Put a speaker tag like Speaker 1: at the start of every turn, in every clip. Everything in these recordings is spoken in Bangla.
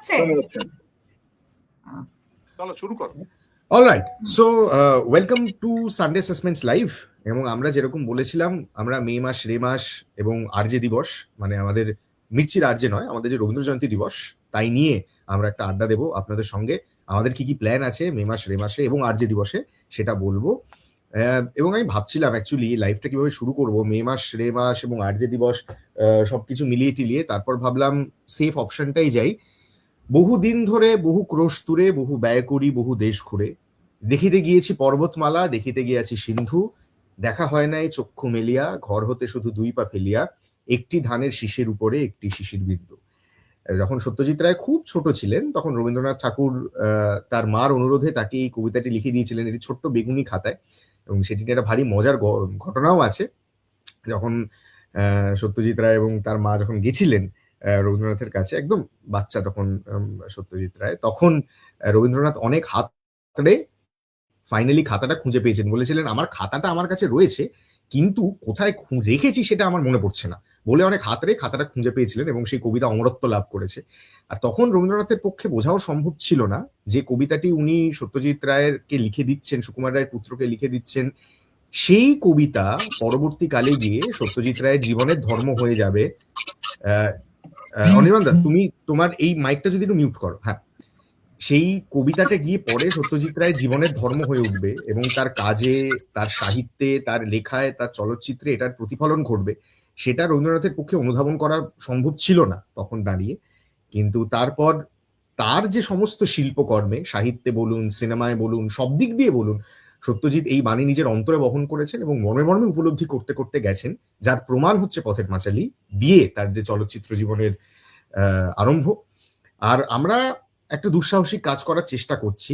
Speaker 1: যাচ্ছে?
Speaker 2: চলো শুরু করো।
Speaker 3: Alright, so welcome to Sunday suspense live. এবং আমরা যেরকম বলেছিলাম, আমরা মে মাস, রে মাস এবং আরজে দিবস, মানে আমাদের মির্চির আরজে নয়, আমাদের যে রবীন্দ্র জয়ন্তী দিবস, তাই নিয়ে আমরা একটা আড্ডা দেবো আপনাদের সঙ্গে। আমাদের কি কি প্ল্যান আছে মে মাস, রে মাসে এবং আরজে দিবসে সেটা বলবো। এবং আমি ভাবছিলাম অ্যাকচুয়ালি লাইভটা কিভাবে শুরু করব, মে মাস, রে মাস এবং আরজে দিবস সবকিছু মিলিয়ে টিলিয়ে। তারপর ভাবলাম সেফ অপশনটাই যাই। বহুদিন ধরে বহু ক্রোশ তুরে, বহু ব্যয় করি, বহু দেশ ঘুরে, দেখিতে গিয়েছি পর্বতমালা, দেখিতে গিয়েছি সিন্ধু, দেখা হয় নাই চক্ষু মেলিয়া, ঘর হতে শুধু দুই পা ফেলিয়া, একটি ধানের শীষের উপরে একটি শিশির বিন্দু। যখন সত্যজিৎ রায় খুব ছোট ছিলেন, তখন রবীন্দ্রনাথ ঠাকুর তার মার অনুরোধে তাকে এই কবিতাটি লিখে দিয়েছিলেন একটি ছোট্ট বেগুনি খাতায়। এবং সেটি নিয়ে একটা ভারী মজার ঘটনাও আছে। যখন সত্যজিৎ রায় এবং তার মা যখন গেছিলেন রবীন্দ্রনাথের কাছে, একদম বাচ্চা তখন সত্যজিৎ রায়, তখন রবীন্দ্রনাথ অনেক হাত ধরে ফাইনালি খাতাটা খুঁজে পেয়েছেন। বলেছিলেন, আমার খাতাটা আমার কাছে রয়েছে, কিন্তু কোথায় রেখেছি সেটা আমার মনে পড়ছে না, বলে অনেক হাতরে খাতাটা খুঁজে পেয়েছিলেন এবং সেই কবিতা অমরত্ব লাভ করেছে। আর তখন রবীন্দ্রনাথের পক্ষে বোঝাও সম্ভব ছিল না যে কবিতাটি উনি সত্যজিৎ রায়েরকে লিখে দিচ্ছেন, সুকুমার রায়ের পুত্রকে লিখে দিচ্ছেন, সেই কবিতা পরবর্তীকালে গিয়ে সত্যজিৎ রায়ের জীবনের ধর্ম হয়ে যাবে। অনির্বাণ দা, তুমি তোমার এই মাইকটা যদি একটু মিউট করো। হ্যাঁ, সেই কবিতাটা গিয়ে পরে সত্যজিৎ রায়ের জীবনের ধর্ম হয়ে উঠবে এবং তার কাজে, তার সাহিত্যে, তার লেখায়, তার চলচ্চিত্রে এটার প্রতিফলন ঘটবে। সেটা রবীন্দ্রনাথের পক্ষে অনুধাবন করা সম্ভব ছিল না তখন দাঁড়িয়ে। কিন্তু তারপর তার যে সমস্ত শিল্পকর্মে, সাহিত্যে বলুন, সিনেমায় বলুন, সব দিক দিয়ে বলুন, সত্যজিৎ এই বাণী নিজের অন্তরে বহন করেছেন এবং মর্মে মর্মে উপলব্ধি করতে করতে গেছেন, যার প্রমাণ হচ্ছে পথের পাঁচালী দিয়ে তার যে চলচ্চিত্র জীবনের আরম্ভ। আর আমরা একটা দুঃসাহসিক কাজ করার চেষ্টা করছি,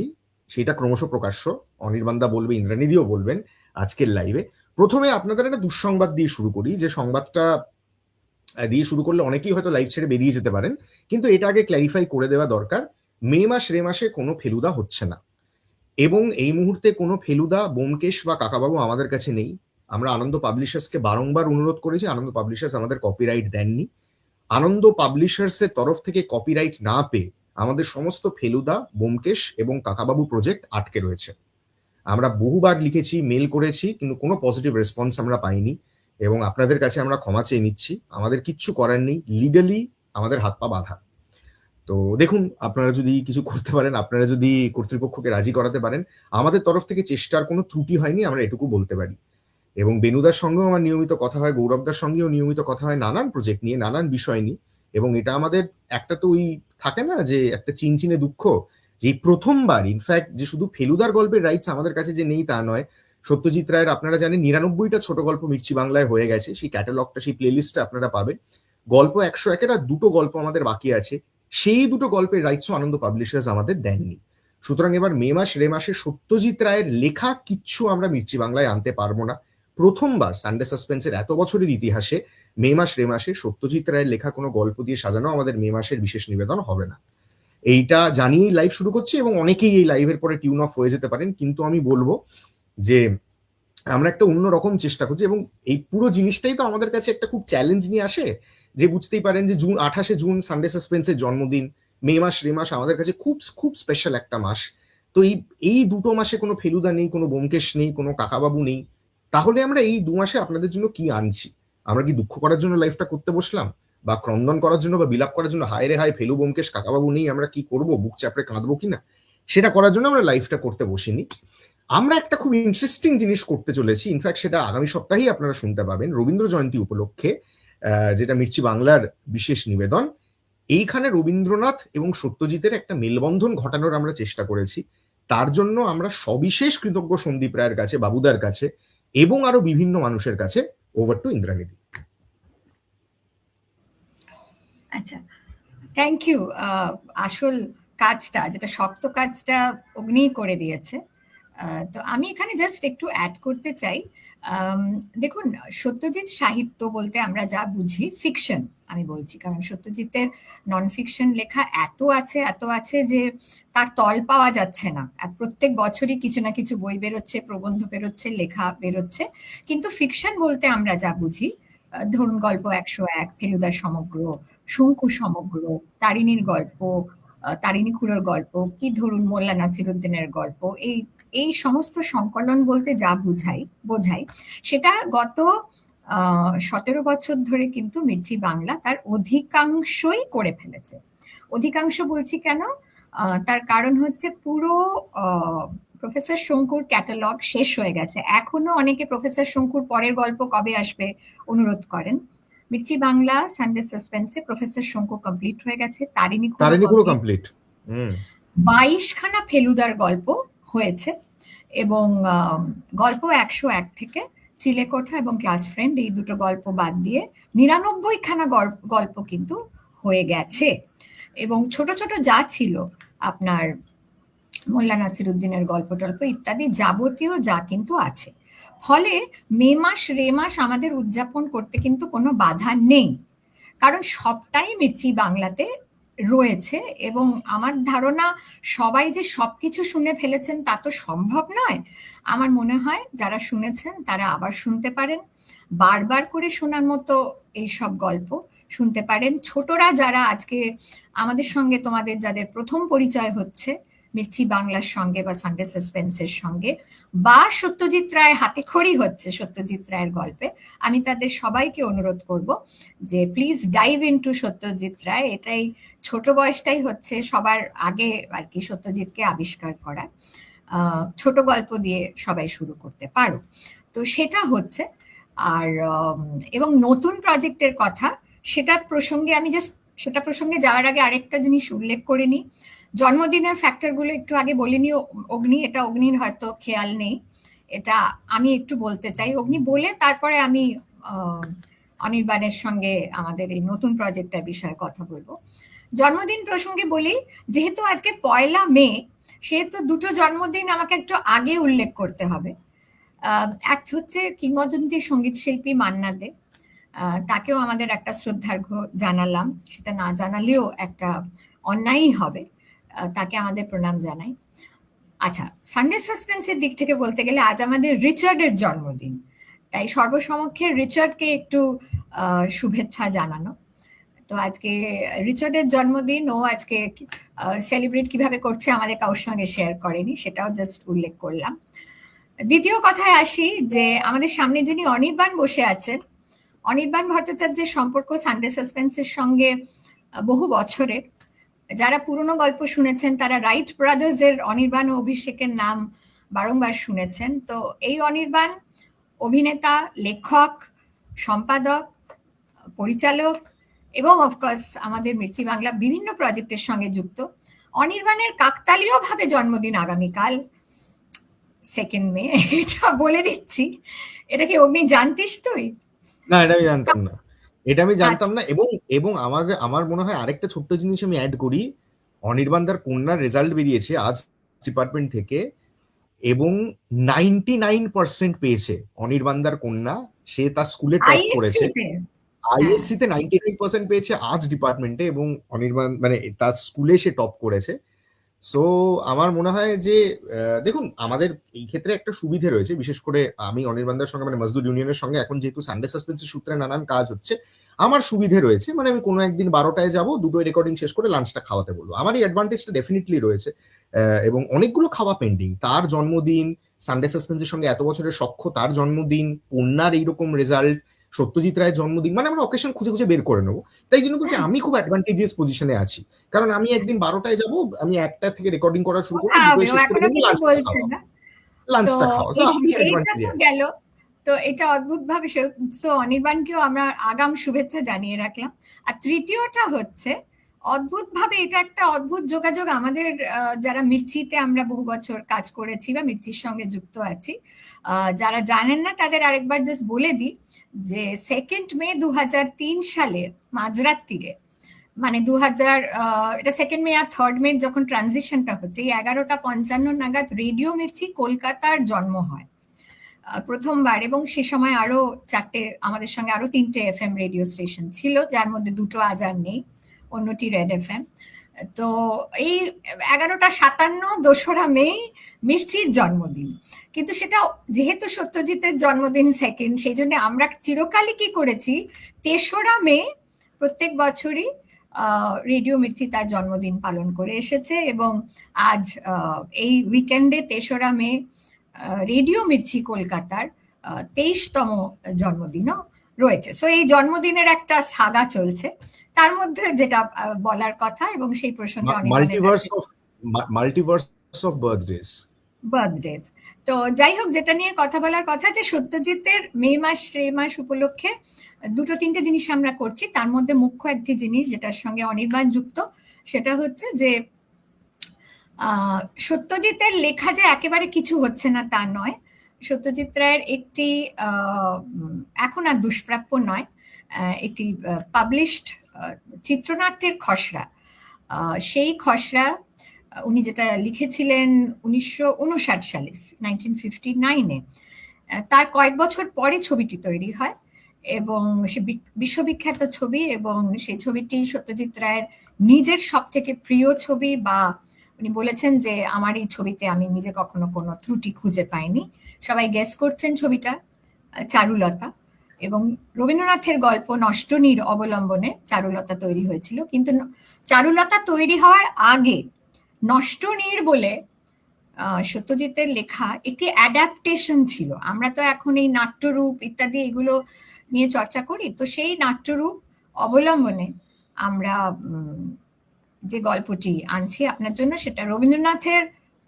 Speaker 3: সেটা ক্রমশ প্রকাশ্য। অনির্বাণদা বলবে, ইন্দ্রাণীদিও বলবেন আজকের লাইভে। প্রথমে আপনাদের একটা দুঃসংবাদ দিয়ে শুরু করি, যে সংবাদটা দিয়ে শুরু করলে অনেকেই হয়তো লাইভ ছেড়ে বেরিয়ে যেতে পারেন, কিন্তু এটা আগে ক্ল্যারিফাই করে দেওয়া দরকার। মে মাস, রে মাসে কোনো ফেলুদা হচ্ছে না, এবং এই মুহূর্তে কোনো ফেলুদা, ব্যোমকেশ বা কাকাবাবু আমাদের কাছে নেই। আমরা আনন্দ পাবলিশার্সকে বারংবার অনুরোধ করেছি, আনন্দ পাবলিশার্স আমাদের কপিরাইট দেননি। আনন্দ পাবলিশার্সের তরফ থেকে কপিরাইট না পেয়ে আমাদের সমস্ত ফেলুদা, ব্যোমকেশ এবং কাকাবাবু প্রজেক্ট আটকে রয়েছে। আমরা বহুবার লিখেছি, মেল করেছি, কিন্তু কোনো পজিটিভ রেসপন্স আমরা পাইনি এবং আপনাদের কাছে আমরা ক্ষমা চেয়ে নিচ্ছি। আমাদের কিচ্ছু করার নেই, লিগালি আমাদের হাত পা বাঁধা। তো দেখুন, আপনারা যদি কিছু করতে পারেন, আপনারা যদি কর্তৃপক্ষকে রাজি করাতে পারেন, আমাদের তরফ থেকে চেষ্টার কোনো ত্রুটি হয়নি, আমরা এটুকু বলতে পারি। এবং বেনুদার সঙ্গেও আমার নিয়মিত কথা হয়, গৌরবদার সঙ্গেও নিয়মিত কথা হয়, নানান প্রজেক্ট নিয়ে, নানান বিষয় নিয়ে। এবং এটা আমাদের একটা তো ওই থাকে না যে একটা চিনচিনে দুঃখ, যে প্রথমবার ইনফ্যাক্ট যে শুধু ফেলুদার গল্পের রাইটস আমাদের কাছে যে নেই তা নয়, সত্যজিৎ রায়ের আপনারা জানেন ৯৯টা ছোট গল্প মির্চি বাংলায় হয়ে গেছে। সেই ক্যাটালগটা, সেই প্লেলিস্টটা আপনারা পাবেন। গল্প ১০১-এর আর দুটো গল্প আমাদের বাকি আছে, সেই দুটো গল্পের রাইটসও আনন্দ পাবলিশার্স আমাদের দেননি। সুতরাং এবার মে মাস, রে মাসে সত্যজিৎ রায়ের লেখা কিচ্ছু আমরা মির্চি বাংলায় আনতে পারবো না। প্রথমবার সানডে সাসপেন্সের এত বছরের ইতিহাসে মে মাস, রে মাসে সত্যজিৎ রায়ের লেখা কোনো গল্প দিয়ে সাজানো আমাদের মে মাসের বিশেষ নিবেদন হবে না। এইটা জানিয়েই লাইভ শুরু করছি এবং অনেকেই এই লাইভের পরে টিউন অফ হয়ে যেতে পারেন, কিন্তু আমি বলবো যে আমরা একটা অন্যরকম চেষ্টা করছি। এবং এই পুরো জিনিসটাই তো আমাদের কাছে একটা খুব চ্যালেঞ্জ নিয়ে আসে, যে বুঝতেই পারেন যে 28শে জুন সানডে সাসপেন্সের জন্মদিন। মে মাস, রে মাস আমাদের কাছে খুব খুব স্পেশাল একটা মাস। তো এই দুটো মাসে কোনো ফেলুদা নেই, কোনো ব্যোমকেশ নেই, কোনো কাকাবাবু নেই। তাহলে আমরা এই 2 মাসে আপনাদের জন্য কি আনছি? আমরা কি দুঃখ করার জন্য লাইফটা করতে বসলাম, বা ক্রন্দন করার জন্য, বা বিলাপ করার জন্য, হায় রে হায় ফেলু, ব্যোমকেশ, কাকাবাবু নেই, আমরা কি করব, বুক চাপড়ে কাঁদবো কিনা? সেটা করার জন্য আমরা লাইফটা করতে বসিনি। আমরা একটা খুব ইন্টারেস্টিং জিনিস করতে চলেছি। ইনফ্যাক্ট সেটা আগামী সপ্তাহেই আপনারা শুনতে পাবেন, রবীন্দ্র জয়ন্তী উপলক্ষে, যেটা মির্চি বাংলার বিশেষ নিবেদন। এইখানে রবীন্দ্রনাথ এবং সত্যজিতের একটা মেলবন্ধন ঘটানোর আমরা চেষ্টা করেছি। তার জন্য আমরা সবিশেষ কৃতজ্ঞ সন্দীপ রায়ের কাছে, বাবুদার কাছে এবং আরো বিভিন্ন মানুষের কাছে। ওভার টু ইন্দ্রাণীদি।
Speaker 1: আচ্ছা, থ্যাংক ইউ। আসল কাজটা, যেটা শক্ত কাজটা অগ্নি করে দিয়েছে। তো আমি এখানে জাস্ট একটু অ্যাড করতে চাই। দেখুন, সত্যজিৎ সাহিত্য বলতে আমরা যা বুঝি ফিকশন, আমি বলছি, কারণ সত্যজিতের নন ফিকশন লেখা এত আছে যে তার তল পাওয়া যাচ্ছে না। আর প্রত্যেক বছরই কিছু না কিছু বই বেরোচ্ছে, প্রবন্ধ বেরোচ্ছে, লেখা বেরোচ্ছে। কিন্তু ফিকশন বলতে আমরা যা বুঝি, ধরুন গল্প ১০১, ফেলুদার সমগ্র, শঙ্কু সমগ্র, তারিণীর গল্প, তারিণী খুড়োর গল্প, কি ধরুন মোল্লা নাসিরুদ্দিনের গল্প, এই এই সমস্ত সংকলন বলতে যা বোঝাই সেটা গত 17 বছর ধরে কিন্তু মির্চি বাংলা তার অধিকাংশই করে ফেলেছে। অধিকাংশ বলছি কেন, তার কারণ হচ্ছে পুরো প্রফেসর শঙ্কুর ক্যাটালগ শেষ হয়ে গেছে। এখনো অনেকে প্রফেসর শঙ্কুর পরের গল্প কবে আসবে অনুরোধ করেন। মির্চি বাংলা সানডে সাসপেন্সে প্রফেসর শঙ্কু কমপ্লিট হয়ে গেছে, তারিণী
Speaker 3: খুঁড়ো কমপ্লিট,
Speaker 1: 22 খানা ফেলুদার গল্প হয়েছে, এবং গল্প 101 থেকে চিলেকোঠা এবং ক্লাস ফ্রেন্ড এই দুটো গল্প বাদ দিয়ে 99 খানা গল্প কিন্তু হয়ে গেছে। এবং ছোট ছোট যা ছিল আপনার মোল্লা নাসিরুদ্দিনের গল্প টল্প ইত্যাদি যাবতীয় যা কিন্তু আছে। ফলে মে মাস রে মাস আমাদের উদযাপন করতে কিন্তু কোনো বাধা নেই, কারণ সবটাই মির্চি বাংলাতে রয়েছে। এবং আমার ধারণা সবাই যে সবকিছু শুনে ফেলেছেন তা তো সম্ভব নয়। আমার মনে হয় যারা শুনেছেন তারা আবার শুনতে পারেন, বারবার করে শোনার মতো এইসব গল্প শুনতে পারেন। ছোটরা যারা আজকে আমাদের সঙ্গে, তোমাদের যাদের প্রথম পরিচয় হচ্ছে মির্চি বাংলার সঙ্গে বা সানডে সাসপেন্সের সঙ্গে, বা সত্যজিৎ রায় হাতে খড়ি হচ্ছে সত্যজিৎ রায়ের গল্পে, আমি তাদের সবাইকে অনুরোধ করব যে please dive into Satyajit Ray. এটাই ছোট বয়সটাই হচ্ছে সবার আগে আর কি সত্যজিৎকে আবিষ্কার করা। ছোট গল্প দিয়ে সবাই শুরু করতে পারো, তো সেটা হচ্ছে। আর এবং নতুন প্রজেক্টের কথা, সেটা প্রসঙ্গে যাওয়ার আগে আরেকটা জিনিস উল্লেখ করে নিই। জন্মদিনের ফ্যাক্টরগুলো একটু আগে বলিনি অগ্নি, এটা অগ্নির হয়তো খেয়াল নেই, এটা আমি একটু বলতে চাই। অগ্নি বলে তারপরে আমি অনির্বাণের সঙ্গে আমাদের এই নতুন প্রজেক্টের বিষয়ে কথা বলবো। জন্মদিন প্রসঙ্গে বলি, যেহেতু আজকে 1 মে, সেহেতু দুটো জন্মদিন আমাকে একটু আগে উল্লেখ করতে হবে। এক হচ্ছে কিংবদন্তি সঙ্গীত শিল্পী মান্না দে, তাকেও আমাদের একটা শ্রদ্ধার্ঘ্য জানালাম, সেটা না জানালেও একটা অন্যায়ই হবে, তাকে আমাদের প্রণাম জানাই। আচ্ছা, সানডে সাসপেন্সের দিক থেকে বলতে গেলে আজ আমাদের রিচার্ডের জন্মদিন, তাই সর্বসমক্ষে রিচার্ডকে একটু শুভেচ্ছা জানানো। তো আজকে রিচার্ডের জন্মদিন, ও আজকে সেলিব্রেট কিভাবে করছে আমাদের কারোর সঙ্গে শেয়ার করেনি, সেটাও জাস্ট উল্লেখ করলাম। দ্বিতীয় কথায় আসি যে আমাদের সামনে যিনি অনির্বাণ বসে আছেন, অনির্বাণ ভট্টাচার্যের সম্পর্ক সানডে সাসপেন্সের সঙ্গে বহু বছরের। যারা পুরনো গল্প শুনেছেন তারা রাইট ব্রাদার্স এর অনির্বাণ ও অভিষেকের নাম বারংবার শুনেছেন। তো এই অনির্বাণ অভিনেতা, লেখক, সম্পাদক, পরিচালক এবং অফকোর্স আমাদের মির্চি বাংলা বিভিন্ন প্রজেক্টের সঙ্গে যুক্ত। অনির্বাণের কাকতালীয় ভাবে জন্মদিন আগামীকাল 2 মে, এটা বলে দিচ্ছি। এটা কি অগ্নি জানতিস তুই?
Speaker 3: না, এটা আমি জানতাম না, এটা আমি জানতাম না। এবং আমার মনে হয় আরেকটা ছোট্ট জিনিস আমি অ্যাড করি, অনির্বাণদার কন্যার রেজাল্ট বেরিয়েছে আজ ডিপার্টমেন্ট থেকে, এবং 99% পেয়েছে অনির্বাণদার কন্যা। সে তার স্কুলে টপ করেছে, আইএসসি তে 99% পেয়েছে আজ ডিপার্টমেন্টে, এবং অনির্বাণ মানে তার স্কুলে সে টপ করেছে। সো আমার মনে হয় যে দেখুন, আমাদের এই ক্ষেত্রে একটা সুবিধে রয়েছে, বিশেষ করে আমি অনির্বাণদার সঙ্গে মানে মজদুর ইউনিয়নের সঙ্গে এখন যেহেতু সানডে সাসপেন্সের সূত্রে নানান কাজ হচ্ছে, আমার সুবিধে রয়েছে, মানে আমি কোনো একদিন 12টায় যাবো, দুটোই রেকর্ডিং শেষ করে লাঞ্চটা খাওয়াতে বলবো। আমার এই অ্যাডভান্টেজটা ডেফিনেটলি রয়েছে, এবং অনেকগুলো খাওয়া পেন্ডিং। তার জন্মদিন, সানডে সাসপেন্সের সঙ্গে এত বছরের সখ্য, তার জন্মদিন, কন্যার এইরকম রেজাল্ট, সত্যজিৎ রায়ের জন্মদিন, মানে আমরা অকেশন খুঁজে খুঁজে বের করে নেবো। তাই জন্য বলছি আমি খুব অ্যাডভান্টেজিয়াস পজিশনে আছি, কারণ আমি একদিন 12টায় যাব, আমি 1টা থেকে রেকর্ডিং করা শুরু করবো, লাঞ্চটা খাওয়া।
Speaker 1: গেল। তো এটা অদ্ভুত ভাবে অনির্বাণকেও আমরা আগাম শুভেচ্ছা জানিয়ে রাখলাম। আর তৃতীয়টা হচ্ছে অদ্ভুত ভাবে, এটা একটা অদ্ভুত যোগাযোগ আমাদের, যারা মির্চিতে আমরা বহু বছর কাজ করেছি বা মির্চির সঙ্গে যুক্ত আছি, যারা জানেন না তাদের আরেকবার জাস্ট বলে দিই যে 2 মে 2003 সালের মাঝরাত্রিরে, মানে এটা 2 মে আর 3 মে যখন ট্রানজিশনটা হচ্ছে, এই 11:55 নাগাদ রেডিও মির্চি কলকাতার জন্ম হয় প্রথমবার। এবং সে সময় আরো 4টে, আমাদের সঙ্গে আরো 3টে এফএম রেডিও স্টেশন ছিল, যার মধ্যে 2টো আজ আর নেই, অন্যটি রেড এফএম। তো এই 11:57 2রা মে মির্চির জন্মদিন, কিন্তু সেটা যেহেতু সত্যজিতের জন্মদিন 2nd, সেই জন্য আমরা চিরকালই কি করেছি 3রা মে প্রত্যেক বছরই রেডিও মির্চি তার জন্মদিন পালন করে এসেছে এবং আজ এই উইকেন্ডে ৩রা মে রেডিও মির্চি কলকাতার ২৩তম জন্মদিনও রয়েছে। সো এই জন্মদিনের একটা সাগা চলছে, তার মধ্যে যেটা বলার কথা এবং সেই প্রসঙ্গে
Speaker 3: মাল্টিভার্স অফ বার্থডেজ। তো যাই হোক, যেটা নিয়ে কথা বলার কথা যে সত্যজিতের মে মাস উপলক্ষে ২-৩টে জিনিস আমরা করছি। তার মধ্যে মুখ্য একটি জিনিস যেটার সঙ্গে অনির্বাণ যুক্ত, সেটা হচ্ছে যে সত্যজিতের লেখা যে একেবারে কিছু হচ্ছে না তা নয়। সত্যজিৎ রায়ের একটি এখন আর দুষ্প্রাপ্য নয়, একটি পাবলিশড চিত্রনাট্যের খসড়া, সেই খসড়া উনি যেটা লিখেছিলেন 1959 সালে, 1959-এ, তার কয়েক বছর পরে ছবিটি তৈরি হয় এবং সে বিশ্ববিখ্যাত ছবি, এবং সেই ছবিটি সত্যজিৎ রায়ের নিজের সব থেকে প্রিয় ছবি, বা উনি বলেছেন যে আমার এই ছবিতে আমি নিজে কখনো কোনো ত্রুটি খুঁজে পাইনি। সবাই গেস করছেন ছবিটা চারুলতা, এবং রবীন্দ্রনাথের গল্প নষ্টনীর অবলম্বনে চারুলতা তৈরি হয়েছিল। কিন্তু চারুলতা তৈরি হওয়ার আগে নষ্টনীর বলে সত্যজিতের লেখা একটি অ্যাডাপ্টেশন ছিল। আমরা তো এখন এই নাট্যরূপ ইত্যাদি এগুলো নিয়ে চর্চা করি, তো সেই নাট্যরূপ অবলম্বনে আমরা যে গল্পটি আনছি আপনার জন্য, সেটা রবীন্দ্রনাথের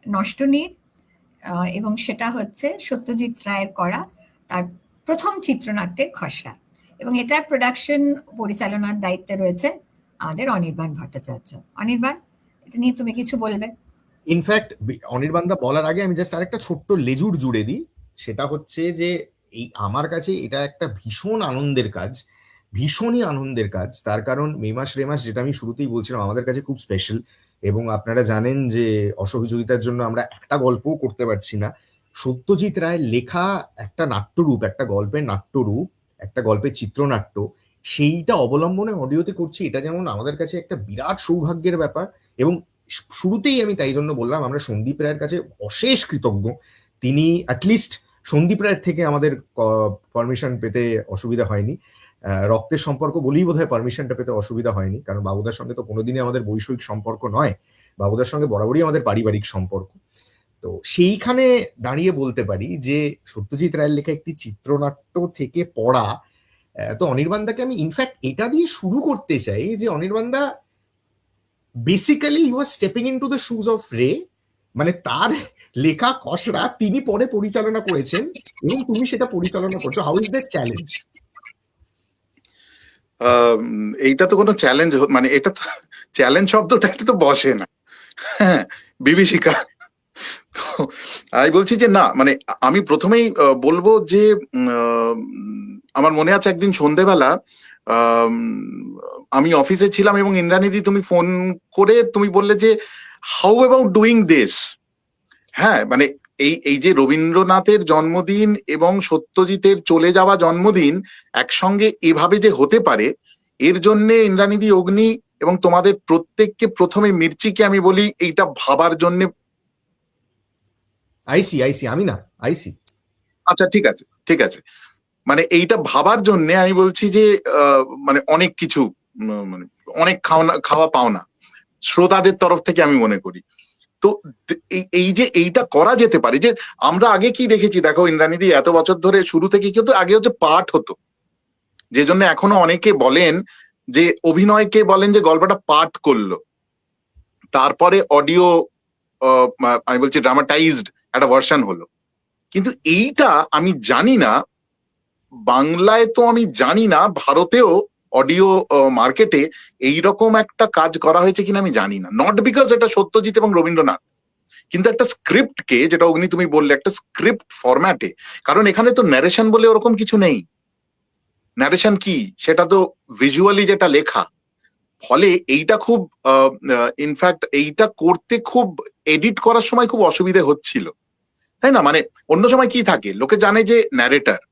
Speaker 3: নষ্টনীর, এবং সেটা হচ্ছে সত্যজিৎ রায়ের করা তার প্রথম চিত্রনাট্যের খসড়া, এবং এটার প্রোডাকশন পরিচালনার দায়িত্বে রয়েছেন আমাদের অনির্বাণ ভট্টাচার্য। অনির্বাণ, এটা নিয়ে তুমি কিছু বলবে? ইনফ্যাক্ট অনির্বাণদা বলার আগে আমি জাস্ট আরেকটা ছোট্ট লেজুর জুড়ে দিই, সেটা হচ্ছে যে এই আমার কাছে এটা একটা ভীষণ আনন্দের কাজ, ভীষণই আনন্দের কাজ। তার কারণ মে মাস রে মাস, যেটা আমি শুরুতেই বলছিলাম, আমাদের কাছে খুব স্পেশাল, এবং আপনারা জানেন যে অসহযোগিতার জন্য আমরা একটা গল্পও করতে পারছি না। সত্যজিৎ রায়ের লেখা একটা নাট্যরূপ, একটা গল্পের নাট্যরূপ, একটা গল্পের চিত্রনাট্য, সেইটা অবলম্বনে অডিওতে করছি, এটা যেমন আমাদের কাছে একটা বিরাট সৌভাগ্যের ব্যাপার। এবং শুরুতেই আমি তাই জন্য বললাম আমরা সন্দীপ রায়ের কাছে অশেষ কৃতজ্ঞ। তিনি অ্যাটলিস্ট সন্দীপ রায়ের থেকে আমাদের পারমিশন পেতে অসুবিধা হয়নি, রক্তের সম্পর্ক বলেই বোধহয় পারমিশনটা পেতে অসুবিধা হয়নি, কারণ বাবুদার সঙ্গে তো কোনোদিনই আমাদের বৈষয়িক সম্পর্ক নয়, বাবুদার সঙ্গে বরাবরই আমাদের পারিবারিক সম্পর্ক। তো সেইখানে দাঁড়িয়ে বলতে পারি যে সত্যজিৎ রায়ের লেখা একটি চিত্রনাট্য থেকে পড়া। তো অনির্বাণদাকে আমি ইনফ্যাক্ট এটা দিয়ে শুরু করতে চাই যে অনির্বাণদা basically he was stepping into the shoes of Ray, মানে তার লেখা খসড়া তিনি পরে পরিচালনা করেছেন এবং তুমি সেটা পরিচালনা করছো। How is that challenge?
Speaker 2: এইটা তো কোনো চ্যালেঞ্জ, মানে এটা তো চ্যালেঞ্জ শব্দটা এটা তো বসে না, হ্যাঁ, বিভীষিকা। তো আমি বলছি যে না, মানে আমি প্রথমেই বলবো যে আমার মনে আছে একদিন সন্ধেবেলা আমি অফিসে ছিলাম এবং ইন্দ্রাণীদি তুমি ফোন করে তুমি বললে যে হাউ অ্যাবাউট ডুইং দিস। হ্যাঁ, মানে এই যে রবীন্দ্রনাথের জন্মদিন এবং সত্যজিতের চলে যাওয়া জন্মদিন একসঙ্গে এভাবে যে হতে পারে, এর জন্য ইন্দ্রাণীদি, অগ্নি এবং তোমাদের প্রত্যেককে, প্রথমে মির্চিকে আমি বলি এইটা ভাবার জন্য।
Speaker 3: আইসি আমি না আইসি।
Speaker 2: আচ্ছা, ঠিক আছে, মানে এইটা ভাবার জন্য আমি বলছি যে মানে অনেক কিছু, মানে অনেক খাওয়া পাওনা শ্রোতাদের তরফ থেকে আমি মনে করি। তো এই যে এইটা করা যেতে পারে, যে আমরা আগে কি দেখেছি দেখো ইন্দ্রাণীদি, এত বছর ধরে শুরু থেকে কি হতো, আগে হচ্ছে পাঠ হতো, যে জন্য এখনো অনেকে বলেন যে অভিনয়কে বলেন যে গল্পটা পাঠ করলো, তারপরে অডিও আমি বলছি ড্রামাটাইজড একটা ভার্সন হলো। কিন্তু এইটা আমি জানি না, বাংলায় তো আমি জানি না, ভারতেও অডিও মার্কেটে এইরকম একটা কাজ করা হয়েছে কিনা আমি জানি না। নট বিকজ এটা সত্যজিৎ এবং রবীন্দ্রনাথ, কিন্তু একটা স্ক্রিপ্টকে, যেটা অগ্নি তুমি বললে, একটা স্ক্রিপ্ট ফরম্যাটে, কারণ এখানে তো ন্যারেশন বলে ওরকম কিছু নেই। ন্যারেশন কি, সেটা তো ভিজুয়ালি যেটা লেখা, ফলে এইটা খুব ইনফ্যাক্ট এইটা করতে খুব এডিট করার সময় খুব অসুবিধে হচ্ছিল, তাই না? মানে অন্য সময় কি থাকে, লোকে জানে যে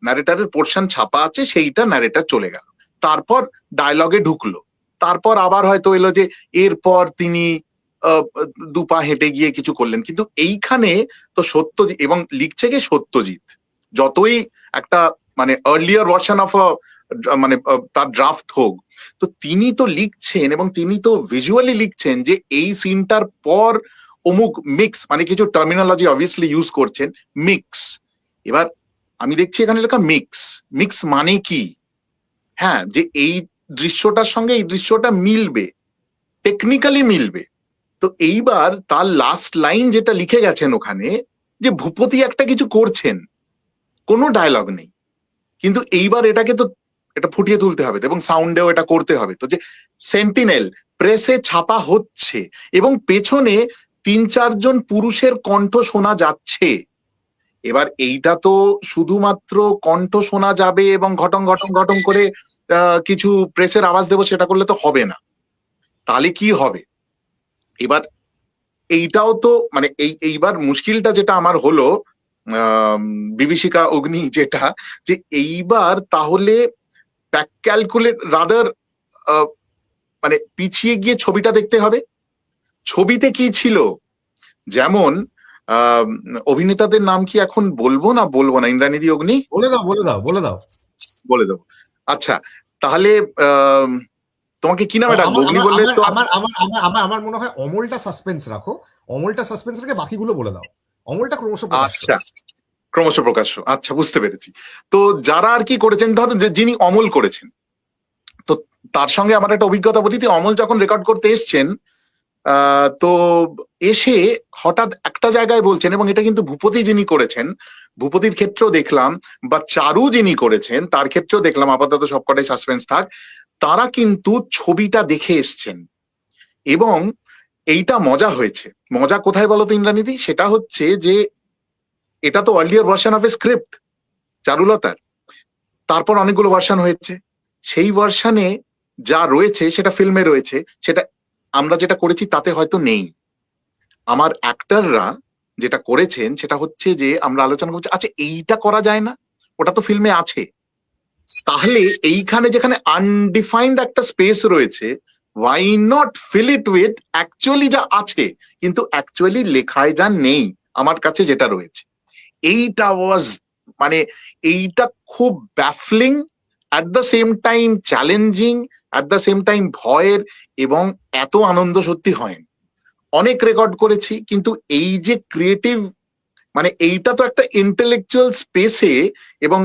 Speaker 2: ন্যারেটারের পোর্শন ছাপা আছে, সেইটা ন্যারেটার চলে গেল, তারপর ডায়লগে ঢুকলো, তারপর আবার হয়তো এলো যে এরপর তিনি দুপা হেঁটে গিয়ে কিছু করলেন। কিন্তু এইখানে তো সত্যজিৎ, এবং লিখছে কে সত্যজিৎ, যতই একটা মানে আর্লিয়ার ভার্সন অফ মানে তার ড্রাফট হোক, তো তিনি তো লিখছেন এবং তিনি তো ভিজুয়ালি লিখছেন যে এই সিনটার পর অমুক মিক্স, মানে কিছু টার্মিনোলজি অবভিয়াসলি ইউজ করছেন, মিক্স। এবার আমি দেখছি এখানে লেখা মিক্স। মিক্স মানে কি? হ্যাঁ, যে এই দৃশ্যটার সঙ্গে এই দৃশ্যটা মিলবে, টেকনিক্যালি মিলবে। তো এইবার তার লাস্ট লাইন যেটা লিখে গেছেন ওখানে, যে ভূপতি একটা কিছু করছেন, কোনো ডায়লগ নেই, কিন্তু এইবার এটাকে তো এটা ফুটিয়ে তুলতে হবে এবং সাউন্ডেও এটা করতে হবে। তো যে সেন্টিনেল প্রেসে ছাপা হচ্ছে এবং পেছনে 3-4 জন পুরুষের কণ্ঠ শোনা যাচ্ছে। এবার এইটা তো শুধুমাত্র কণ্ঠ শোনা যাবে এবং ঘটং ঘটং ঘটং করে কিছু প্রেসের আওয়াজ দেবো, সেটা করলে তো হবে না। তাহলে কি হবে? এবার এইটাও তো মানে এইবার মুশকিলটা যেটা আমার হলো বিভীষিকা অগ্নি, যেটা যে এইবার তাহলে ব্যাক ক্যালকুলেট রাদার মানে পিছিয়ে গিয়ে ছবিটা দেখতে হবে। ছবিতে কি ছিল, যেমন অভিনেতাদের নাম কি এখন বলবো না বলবো না? ইন্দ্রানিধি অগ্নি
Speaker 3: বলে দাও, বলে দাও, বলে দাও,
Speaker 2: বলে দেবো। আচ্ছা, তাহলে তোমাকে কি নামে ডাকবো? অগ্নি বললে তো
Speaker 3: আমার মনে হয় অমলটা সাসপেন্স রাখো, অমলটা সাসপেন্স রেখে বাকিগুলো বলে দাও। অমলটা ক্রমশ প্রকাশ্য।
Speaker 2: আচ্ছা, ক্রমশ প্রকাশ্য, আচ্ছা বুঝতে পেরেছি। তো যারা আর কি করেছেন, ধরো যিনি অমল করেছেন, তো তার সঙ্গে আমার একটা অভিজ্ঞতা বলি। অমল যখন রেকর্ড করতে এসছেন, তো এসে হঠাৎ একটা জায়গায় বলছেন, এবং এটা কিন্তু ভূপতি যিনি করেছেন, ভূপতির ক্ষেত্রেও দেখলাম, বা চারু যিনি করেছেন তার ক্ষেত্রেও দেখলাম, আপাতত সবকটাই সাসপেন্স থাক, তারা কিন্তু ছবিটা দেখে এসছেন। এবং এইটা মজা হয়েছে। মজা কোথায় বলো তো ইন্দ্রানিধি? সেটা হচ্ছে যে এটা তো earlier version of a script চারুলতার, তারপর অনেকগুলো ভার্সন হয়েছে, সেই ভার্সনে যা রয়েছে সেটা ফিল্মে রয়েছে, সেটা আমরা যেটা করেছি তাতে হয়তো নেই। আমার অ্যাক্টররা যেটা করেছেন সেটা হচ্ছে যে আমরা আলোচনা করছি, আচ্ছা এইটা করা যায় না, ওটা তো ফিল্মে আছে, তাহলে এইখানে যেখানে আনডিফাইন্ড একটা স্পেস রয়েছে, why not fill it with actually যা আছে, কিন্তু অ্যাকচুয়ালি লেখায় যা নেই আমার কাছে যেটা রয়েছে। এইটা ওয়াজ মানে এইটা খুব ব্যাফলিং, at the same time challenging, at the same time ভয়ের, এবং এত আনন্দ সত্যি হয়নি। অনেক রেকর্ড করেছি, কিন্তু এই যে ক্রিয়েটিভ, মানে এইটা তো একটা ইন্টেলেকচুয়াল স্পেসে, এবং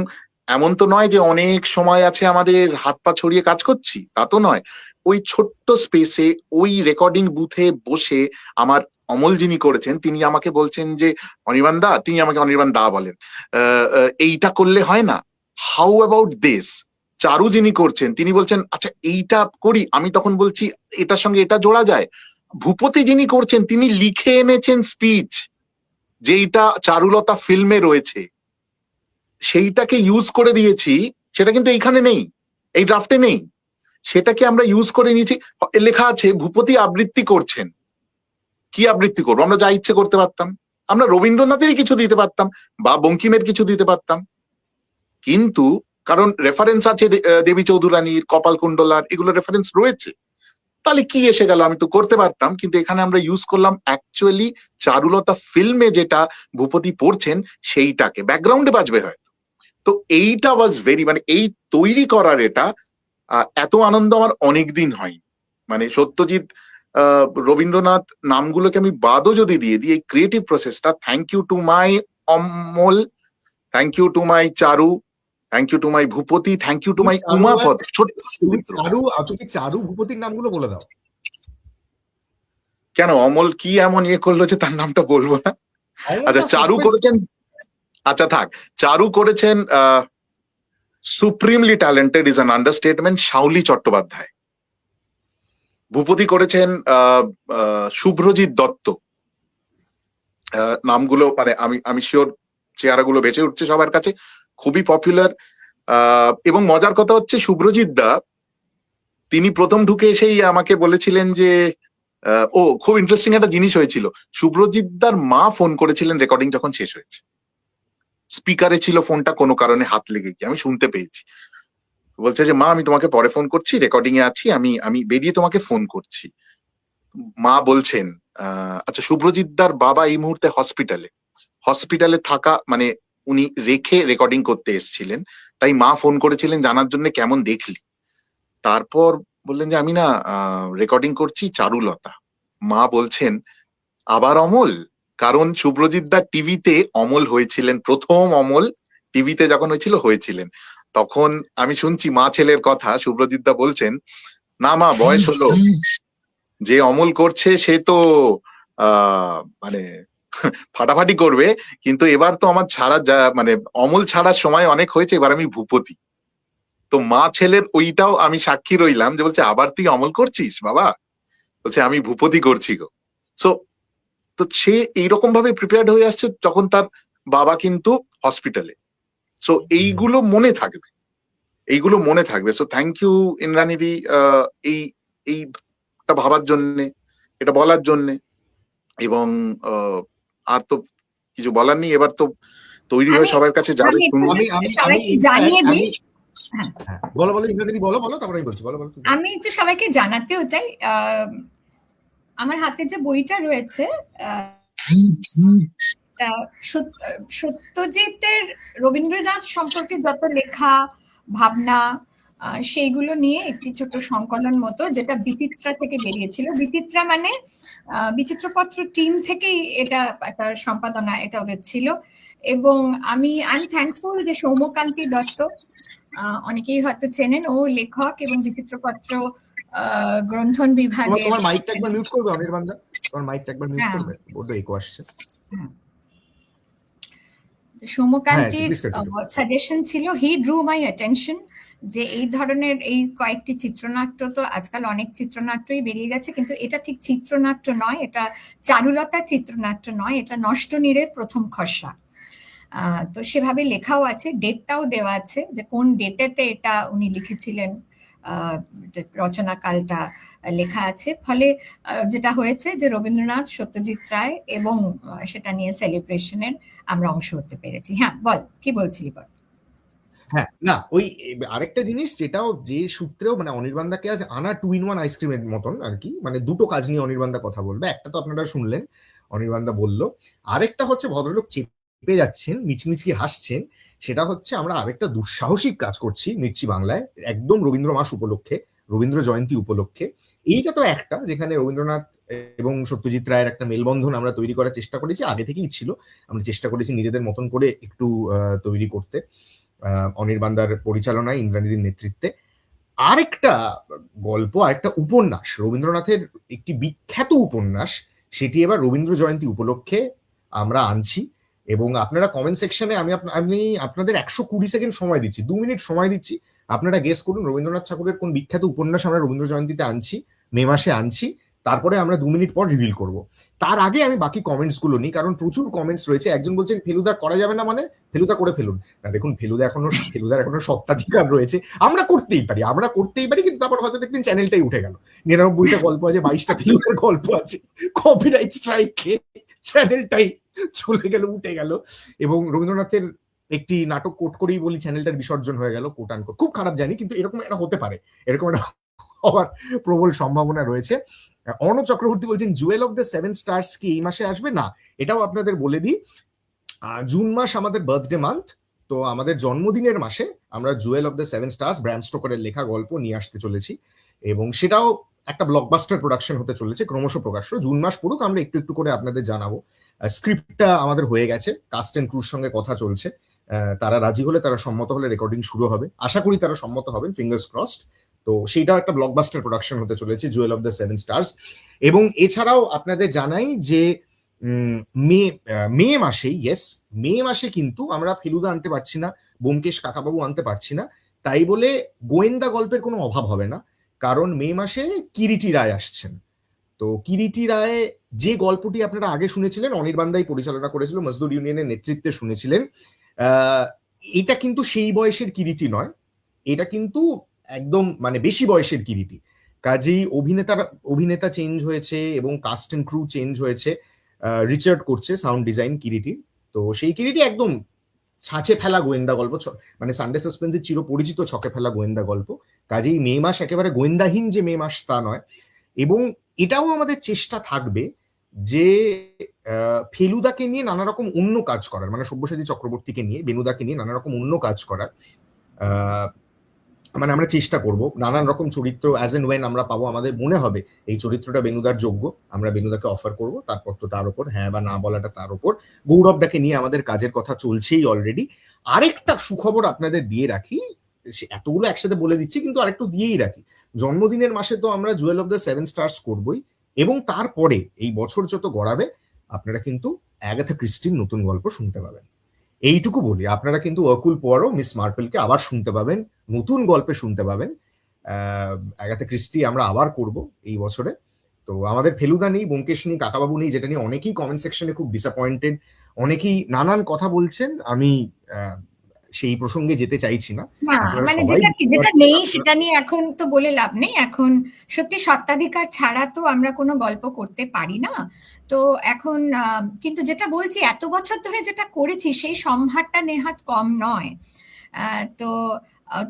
Speaker 2: এমন তো নয় যে অনেক সময় আছে আমাদের হাত পা ছড়িয়ে কাজ করছি, তা তো নয়। ওই ছোট্ট স্পেসে ওই রেকর্ডিং বুথে বসে আমার অমল যিনি করেছেন তিনি আমাকে বলছেন যে অনির্বাণ দা, তিনি আমাকে অনির্বাণ দা বলেন, এইটা করলে হয় না, হাউ অ্যাবাউট দিস? চারু যিনি করছেন তিনি বলছেন আচ্ছা এইটা করি, আমি তখন বলছি এটার সঙ্গে এটা জোড়া যায়। ভূপতি যিনি করছেন তিনি লিখে এনেছেন স্পিচ, যেইটা চারুলতা ফিল্মে রয়েছে, সেইটাকে ইউজ করে দিয়েছি, সেটা কিন্তু এইখানে নেই, এই ড্রাফটে নেই, সেটাকে আমরা ইউজ করে নিয়েছি। লেখা আছে ভূপতি আবৃত্তি করছেন, কি আবৃত্তি করবো? আমরা যা ইচ্ছে করতে পারতাম, আমরা রবীন্দ্রনাথেরই কিছু দিতে পারতাম বা বঙ্কিমের কিছু দিতে পারতাম, কিন্তু কারণ রেফারেন্স আছে দেবী চৌধুরানীর, কপাল কুণ্ডলার, এগুলো রেফারেন্স রয়েছে, তাহলে কি এসে গেল, আমি তো করতে পারতাম। কিন্তু এখানে আমরা ইউজ করলাম অ্যাকচুয়ালি চারুলতা ফিল্মে যেটা ভূপতি পড়ছেন সেইটাকে, ব্যাকগ্রাউন্ডে বাজবে হয়। তো এইটা ওয়াজ ভেরি, মানে এই তৈরি করার এটা এত আনন্দ আমার অনেকদিন হয়। মানে সত্যজিৎ, রবীন্দ্রনাথ নামগুলোকে আমি বাদও যদি দিয়ে দিই, এই ক্রিয়েটিভ প্রসেসটা, thank you to my Amal, thank you to my Charu, thank you to my Bhupati, thank you to my Umapada.
Speaker 3: তুমি চারু ভূপতির নামগুলো বলে দাও।
Speaker 2: কেন অমল কি এমন ইয়ে করলো যে তার নামটা বলবো না? আচ্ছা, চারু করেছেন, আচ্ছা থাক, চারু করেছেন supremely talented is an understatement, Shaoli Chattopadhyay. Bhupati করেছেন শুভ্রজিৎ দত্ত। নামগুলো মানে আমি শিওর চেহারাগুলো বেঁচে উঠছে সবার কাছে, খুবই পপুলার। এবং মজার কথা হচ্ছে শুভ্রজিৎ দা তিনি প্রথম ঢুকে এসেই আমাকে বলেছিলেন যে ও খুব ইন্টারেস্টিং একটা জিনিস হয়েছিল, শুভ্রজিৎ দার মা ফোন করেছিলেন রেকর্ডিং যখন শেষ হয়েছে, স্পিকারে ছিল ফোনটা, কোনো কারণে হাত লেগে গিয়ে আমি শুনতে পেয়েছি, বলছে যে মা আমি তোমাকে পরে ফোন করছি, রেকর্ডিং এ আছি, আমি বেরিয়ে তোমাকে ফোন করছি। মা বলছেন আচ্ছা শুভ্রজিৎ দার বাবা এই মুহূর্তে হসপিটালে থাকা, মানে উনি রেখে রেকর্ডিং করতে এসেছিলেন, তাই মা ফোন করেছিলেন জানার জন্য কেমন দেখলি। তারপর বললেন যে আমি না রেকর্ডিং করছি চারুলতা। মা বলছেন আবার অমল, কারণ শুভ্রজিৎ দা টিভিতে অমল হয়েছিলেন, প্রথম অমল টিভিতে যখন হয়েছিলেন। তখন আমি শুনছি মা ছেলের কথা, শুভ্রজিৎ দা বলছেন না মা বয়স হলো, যে অমল করছে সে তো মানে ফাটাফাটি করবে, কিন্তু এবার তো আমার ছাড়া মানে অমল ছাড়ার সময় অনেক হয়েছে, এবার আমি ভূপতি। তো মা ছেলের ওইটাও আমি সাক্ষী রইলাম, যে বলছে আবার তুই অমল করছিস বাবা, বলছে আমি ভূপতি করছি গো। সো তো সে এইরকম ভাবে প্রিপেয়ার্ড হয়ে আসছে যখন তার বাবা কিন্তু হসপিটালে। সো এইগুলো মনে থাকবে, এইগুলো মনে থাকবে। সো থ্যাংক ইউ ইন্দ্রানিধি, এই এইটা ভাবার জন্যে, এটা বলার জন্যে। এবং আর তো কিছু বলার নেই, এবার তো তৈরি হয়ে সবার কাছে যাবে।
Speaker 3: বলো বলো ইন্দ্রাণী, বলো বলো, তারপরে আমি বলছি। বলো বলো।
Speaker 1: আমি একটু সবাইকে জানাতেও চাই, আমার হাতে যে বইটা রয়েছে সত্যজিতের রবীন্দ্রনাথ সম্পর্কে যত লেখা ভাবনা সেইগুলো নিয়ে একটি ছোট সংকলন মতো, যেটা বিচিত্রা থেকে বেরিয়েছিল। বিচিত্রা মানে বিচিত্রপত্র টিম থেকেই এটা একটা সম্পাদনা, এটা ওদের ছিল। এবং আমি থ্যাঙ্কফুল যে সৌম্যকান্তি দত্ত, অনেকেই হয়তো চেনেন, ও লেখক এবং বিচিত্রপত্র গ্রন্থন বিভাগে।
Speaker 3: তোমার মাইকটা একবার মিউট করবে অনির্বাণ দা, তোমার মাইকটা একবার মিউট করবে, বড্ড ইকো আসছে।
Speaker 1: সৌম্যকান্তির সাজেশন ছিল, হি ড্রু মাই অ্যাটেনশন, যে এই ধরনের এই কয়েকটি চিত্রনাট্য, তো আজকাল অনেক চিত্রনাট্যই বেরিয়ে গেছে, কিন্তু এটা ঠিক চিত্রনাট্য নয়, এটা চারুলতা চিত্রনাট্য নয়, এটা নষ্ট নীড়ের প্রথম খসড়া। তো সেভাবে লেখাও আছে, ডেটটাও দেওয়া আছে যে কোন ডেটেতে এটা উনি লিখেছিলেন, রচনাকালটা লেখা আছে। ফলে যেটা হয়েছে যে রবীন্দ্রনাথ, সত্যজিৎ রায় এবং সেটা নিয়ে সেলিব্রেশনের আমরা অংশ হতে পেরেছি। হ্যাঁ বল, কি বলছিলি বল।
Speaker 3: হ্যাঁ না, ওই আরেকটা জিনিস যেটাও যে সূত্রেও মানে অনির্বাণদাকে আজ আনা 2-in-1 আইসক্রিমের মতন আর কি, মানে দুটো কাজ নিয়ে অনির্বাণদা কথা বলবে। একটা তো আপনারা শুনলেন, অনির্বাণদা বললো। আরেকটা হচ্ছে ভদ্রলোক চেপে যাচ্ছেন, মিচমিচকি হাসছেন, সেটা হচ্ছে আমরা আরেকটা দুঃসাহসিক কাজ করছি মির্চি বাংলায়, একদম রবীন্দ্র মাস উপলক্ষে, রবীন্দ্র জয়ন্তী উপলক্ষে। এইটা তো একটা যেখানে রবীন্দ্রনাথ এবং সত্যজিৎ রায়ের একটা মেলবন্ধন আমরা তৈরি করার চেষ্টা করেছি, আগে থেকেই ছিল, আমরা চেষ্টা করেছি নিজেদের মতন করে একটু তৈরি করতে, অনির্বাণদার পরিচালনায়, ইন্দ্রাণীদির নেতৃত্বে। আরেকটা গল্প, আরেকটা উপন্যাস, রবীন্দ্রনাথের একটি বিখ্যাত উপন্যাস, সেটি এবার রবীন্দ্র জয়ন্তী উপলক্ষে আমরা আনছি। এবং আপনারা কমেন্ট সেকশনে আমি আপনাদের 120 সেকেন্ড সময় দিচ্ছি, 2 মিনিট সময় দিচ্ছি, আপনারা গেস করুন রবীন্দ্রনাথ ঠাকুরের কোন বিখ্যাত উপন্যাস আমরা রবীন্দ্র জয়ন্তীতে আনছি, মে মাসে আনছি। তারপরে আমরা 2 মিনিট পর রিভিল করব। তার আগে আমি বাকি কমেন্টস গুলো নিই, কারণ প্রচুর কমেন্টস রয়েছে। একজন বলছেন ফেলুদা করা যাবে না, মানে ফেলুদা করে ফেলুন না। দেখুন, ফেলুদার এখনো সত্ত্বাধিকার রয়েছে, আমরা করতেই পারি, কিন্তু তারপর হয়তো দেখবেন চ্যানেলটাই উঠে গেল, 99টা গল্প আছে, 22টা ফেলুদার গল্প আছে, কপিরাইট স্ট্রাইক খেয়ে চ্যানেলটাই চলে গেল, উঠে গেল। এবং রবীন্দ্রনাথের একটি নাটক কোট করেই বলি চ্যানেলটার বিসর্জন হয়ে গেল, কোট আনকোট। খুব খারাপ জানি, কিন্তু এরকম একটা হতে পারে, এরকম একটা হওয়ার প্রবল সম্ভাবনা রয়েছে। অর্ণব চক্রবর্তী বলছেন জুয়েল অফ দ্য 7 স্টার্স কি এই মাসে আসবে? না, এটাও আপনাদের বলে দিই, জুন মাস আমাদের বার্থডে মান্থ, তো আমাদের জন্মদিনের মাসে আমরা jewel of the 7 stars, Bram স্টোকারের লেখা গল্প নিয়ে আসতে চলেছি, এবং সেটাও একটা ব্লকবাস্টার প্রোডাকশন হতে চলেছে, ক্রমশ প্রকাশ্য। জুন মাস পড়ুক, আমরা একটু একটু করে আপনাদের জানাবো। স্ক্রিপ্টটা আমাদের হয়ে গেছে, কাস্ট এন্ড ক্রুর সঙ্গে কথা চলছে, তারা রাজি হলে, তারা সম্মত হলে রেকর্ডিং শুরু হবে, আশা করি তারা সম্মত হবেন, ফিঙ্গার্স ক্রসড। তো সেইটাও একটা ব্লকবাস্টার প্রোডাকশন হতে চলেছে, জুয়েল অফ দ্য 7 স্টার্স। এবং এছাড়াও আপনাদের জানাই যে মে মাসে কিন্তু আমরা ফেলুদা আনতে পারছি না, ব্যোমকেশ কাকাবাবু আনতে পারছি না, তাই বলে গোয়েন্দা গল্পের কোনো অভাব হবে না, কারণ মে মাসে কিরিটি রায় আসছেন। তো কিরিটি রায় যে গল্পটি আপনারা আগে শুনেছিলেন, অনির্বাণদাই পরিচালনা করেছিল, মজদুর ইউনিয়নের নেতৃত্বে শুনেছিলেন, এটা কিন্তু সেই বয়সের কিরিটি নয়, এটা কিন্তু একদম মানে বেশি বয়সের কিরিটি। কাজেই অভিনেতা চেঞ্জ হয়েছে এবং কাস্ট এন্ড ক্রু চেঞ্জ হয়েছে। রিচার্ড করছে সাউন্ড ডিজাইন কিরিটি। তো সেই কিরিটি একদম ছাঁচে ফেলা গোয়েন্দা গল্প, মানে সানডে সাসপেন্সের চির পরিচিত ছকে ফেলা গোয়েন্দা গল্প। কাজেই মে মাস একেবারে গোয়েন্দাহীন যে মে মাস তা নয়। এবং এটাও আমাদের চেষ্টা থাকবে যে ফেলুদাকে নিয়ে নানা রকম অন্য কাজ করার, মানে সব্যসাচী চক্রবর্তীকে নিয়ে, বেনুদাকে নিয়ে নানা রকম অন্য কাজ করার। মানে আমরা চেষ্টা করব নানান রকম চরিত্র অ্যাজ এন্ড ওয়েন আমরা পাবো, আমাদের মনে হবে এই চরিত্রটা বেনুদার যোগ্য, আমরা বেনুদাকে অফার করব, তারপর তো তার উপর হ্যাঁ বা না বলাটা তার উপর। গৌরবদাকে নিয়ে আমাদের কাজের কথা চলছেই অলরেডি। আরেকটা সুখবর আপনাদের দিয়ে রাখি, এতগুলো একসাথে বলে দিচ্ছি কিন্তু আরেকটু দিয়েই রাখি, জন্মদিনের মাসে তো আমরা jewel of the seven stars করবই, এবং তারপরে এই বছর যত গড়াবে আপনারা কিন্তু অ্যাগাথা ক্রিস্টির নতুন গল্প শুনতে পাবেন। এইটুকু বলি, আপনারা কিন্তু অকুল পোয়ারো মিস মার্পেলকে আবার শুনতে পাবেন, নতুন গল্পে শুনতে পাবেন। অ্যাগাথা ক্রিস্টি আমরা আবার করব এই বছরে। তো আমাদের ফেলুদা নেই, ব্যোমকেশ নেই, কাকাবাবু নেই, যেটা নিয়ে অনেকেই কমেন্ট সেকশনে খুব ডিসঅ্যাপয়েন্টেড, অনেকেই নানান কথা বলছেন। আমি সেই প্রসঙ্গে যেতে চাইছি না।
Speaker 1: না
Speaker 3: আপনারা
Speaker 1: মানে
Speaker 3: সবাই
Speaker 1: যেটা নেই সেটা নিয়ে এখন তো বলে লাভ নেই। এখন সত্যি স্বত্বাধিকার ছাড়া তো আমরা কোনো গল্প করতে পারি না। তো এখন কিন্তু যেটা বলছি, এত বছর ধরে যেটা করেছি সেই সম্ভারটা নেহাত কম নয়। তো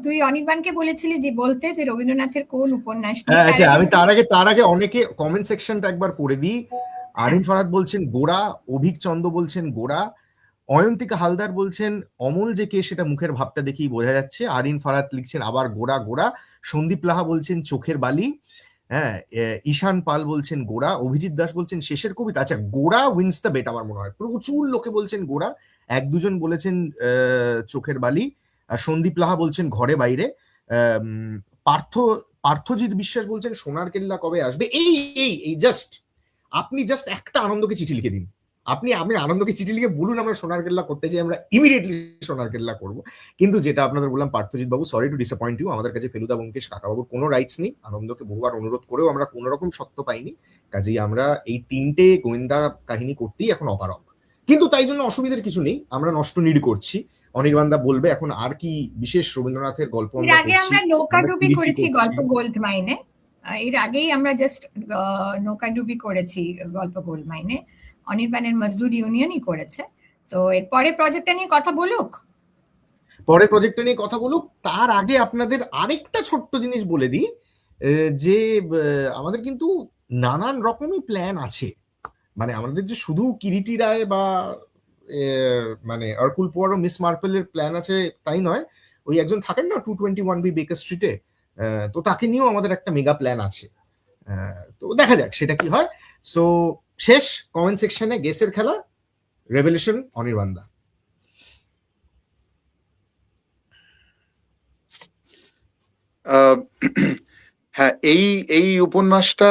Speaker 1: তুই অনির্বাণকে বলেছিলি যে বলতে যে রবীন্দ্রনাথের কোন উপন্যাস নিয়ে,
Speaker 3: হ্যাঁ,
Speaker 1: তার
Speaker 3: আচ্ছা,
Speaker 1: আগে
Speaker 3: আমি
Speaker 1: বলি।
Speaker 3: তার আগে অনেকে কমেন্ট সেকশনটা একবার পড়ে দিই। আরিন ফারাদ বলছেন গোড়া, অভিক চন্দ বলছেন গোড়া, অয়ন্তিকা হালদার বলছেন অমল যে কে সেটা মুখের ভাবটা দেখেই বোঝা যাচ্ছে। আরিন ফারাদ লিখছেন আবার গোড়া গোড়া। সন্দীপ লাহা বলছেন চোখের বালি। হ্যাঁ, ঈশান পাল বলছেন গোড়া। অভিজিৎ দাস বলছেন শেষের কবিতা। আচ্ছা, গোড়া উইন্স দ্য বেট আমার মনে হয়, প্রচুর লোকে বলছেন গোড়া, এক দুজন বলেছেন চোখের বালি। আর সন্দীপ লাহা বলছেন ঘরে বাইরে। পার্থ পার্থজিৎ বিশ্বাস বলছেন সোনার কেল্লা কবে আসবে। এই এই এই জাস্ট আপনি জাস্ট একটা আনন্দকে চিঠি লিখে দিন, আপনি আনন্দকে চিঠি লিখে বলুন আমরা সোনার কেল্লা করতে চাই, আমরা ইমিডিয়েটলি সোনার কেল্লা করব। কিন্তু যেটা আপনাদের বললাম, পার্থজিৎ বাবু, সরি টু ডিসঅ্যাপয়েন্ট ইউ, আমাদের কাছে ফেলুদা ব্যোমকেশ কাকাবাবুর কোনো রাইটস নেই। আনন্দকে বহুবার অনুরোধ করেও আমরা কোনো রকম সত্য পাইনি, কাজেই আমরা এই 3টে গোয়েন্দা কাহিনী করতেই এখন অপারগ। কিন্তু তাই জন্য অসুবিধার কিছু নেই, আমরা নষ্ট নিড করছি। অনির্বাণদা বলবে এখন আর কি বিশেষ রবীন্দ্রনাথের গল্প
Speaker 1: এর
Speaker 3: আমরা
Speaker 1: আগে
Speaker 3: করছি,
Speaker 1: আমরা
Speaker 3: আমরা
Speaker 1: নৌকাডুবি
Speaker 3: কি
Speaker 1: করেছি
Speaker 3: করছি।
Speaker 1: গল্প গোল্ড মাইনে। এর আগেই আমরা জাস্ট নৌকাডুবি করেছি গল্প গোল্ড মাইনে। অনির্বাণের মজদুর ইউনিয়নই করেছে। তো এর পরের প্রজেক্টটা নিয়ে কথা বলুক,
Speaker 3: পরের প্রজেক্টটা নিয়ে কথা বলুক। তার আগে আপনাদের আরেকটা ছোট্ট জিনিস বলে দিই, যে আমাদের কিন্তু নানান রকমই প্ল্যান আছে। মানে আমাদের যে শুধু কিরিটি রায় বা মানে আরকুল পোয়ারো মিস মার্পেলের প্ল্যান আছে তাই নয়, ওই একজন থাকেন না 221B বেকার স্ট্রিটে, তো তাকে নিয়েও আমাদের একটা মেগা প্ল্যান আছে। তো দেখা যাক সেটা কি হয়। সো শেষ কমেন্ট সেকশনে গেসের খেলা, রেভেলেশন অনির্বাণদা।
Speaker 2: হ্যাঁ, এই এই উপন্যাসটা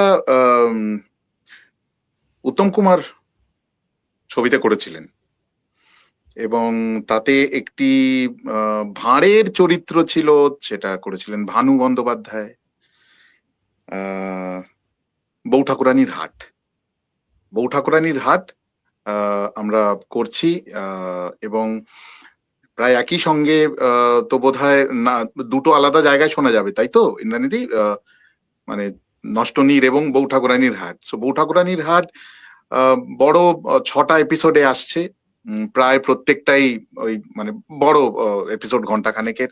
Speaker 2: উত্তম কুমার ছবিতে করেছিলেন, এবং তাতে একটি ভাঁড়ের চরিত্র ছিল, সেটা করেছিলেন ভানু বন্দ্যোপাধ্যায়। বউ ঠাকুরানীর হাট, বউ ঠাকুরানীর হাট আমরা করছি, এবং প্রায় একই সঙ্গে তো বোধহয় না, দুটো আলাদা জায়গায় শোনা যাবে, তাই তো ইন্দ্রানীদি? মানে নষ্টনীর এবং বউ ঠাকুরানীর হাট। সো বউ ঠাকুরানীর হাট বড় 6টা এপিসোডে আসছে, প্রায় প্রত্যেকটাই ওই মানে বড় এপিসোড, ঘন্টা খানেকের।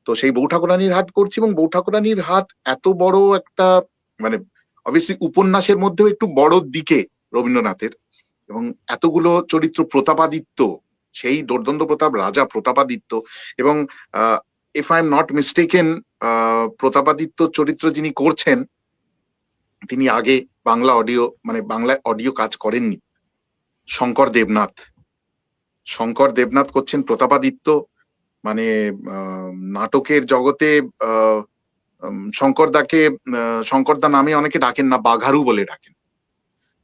Speaker 2: তো সেই বউ ঠাকুরানীর হাট করছি, এবং বউ ঠাকুরানীর হাট এত বড় একটা, মানে অবভিয়াসলি উপন্যাসের মধ্যেও একটু বড় দিকে রবীন্দ্রনাথের, এবং এতগুলো চরিত্র, প্রতাপাদিত্য, সেই দোর্দণ্ড প্রতাপ রাজা প্রতাপাদিত্য, এবং if I am not mistaken, Pratapaditya চরিত্র যিনি করছেন তিনি আগে বাংলা অডিও, মানে বাংলায় অডিও কাজ করেননি। শঙ্কর দেবনাথ, শঙ্কর দেবনাথ করছেন প্রতাপাদিত্য। মানে নাটকের জগতে শঙ্করদাকে, শঙ্করদা নামে অনেকে ডাকেন না, বাঘারু বলে ডাকেন।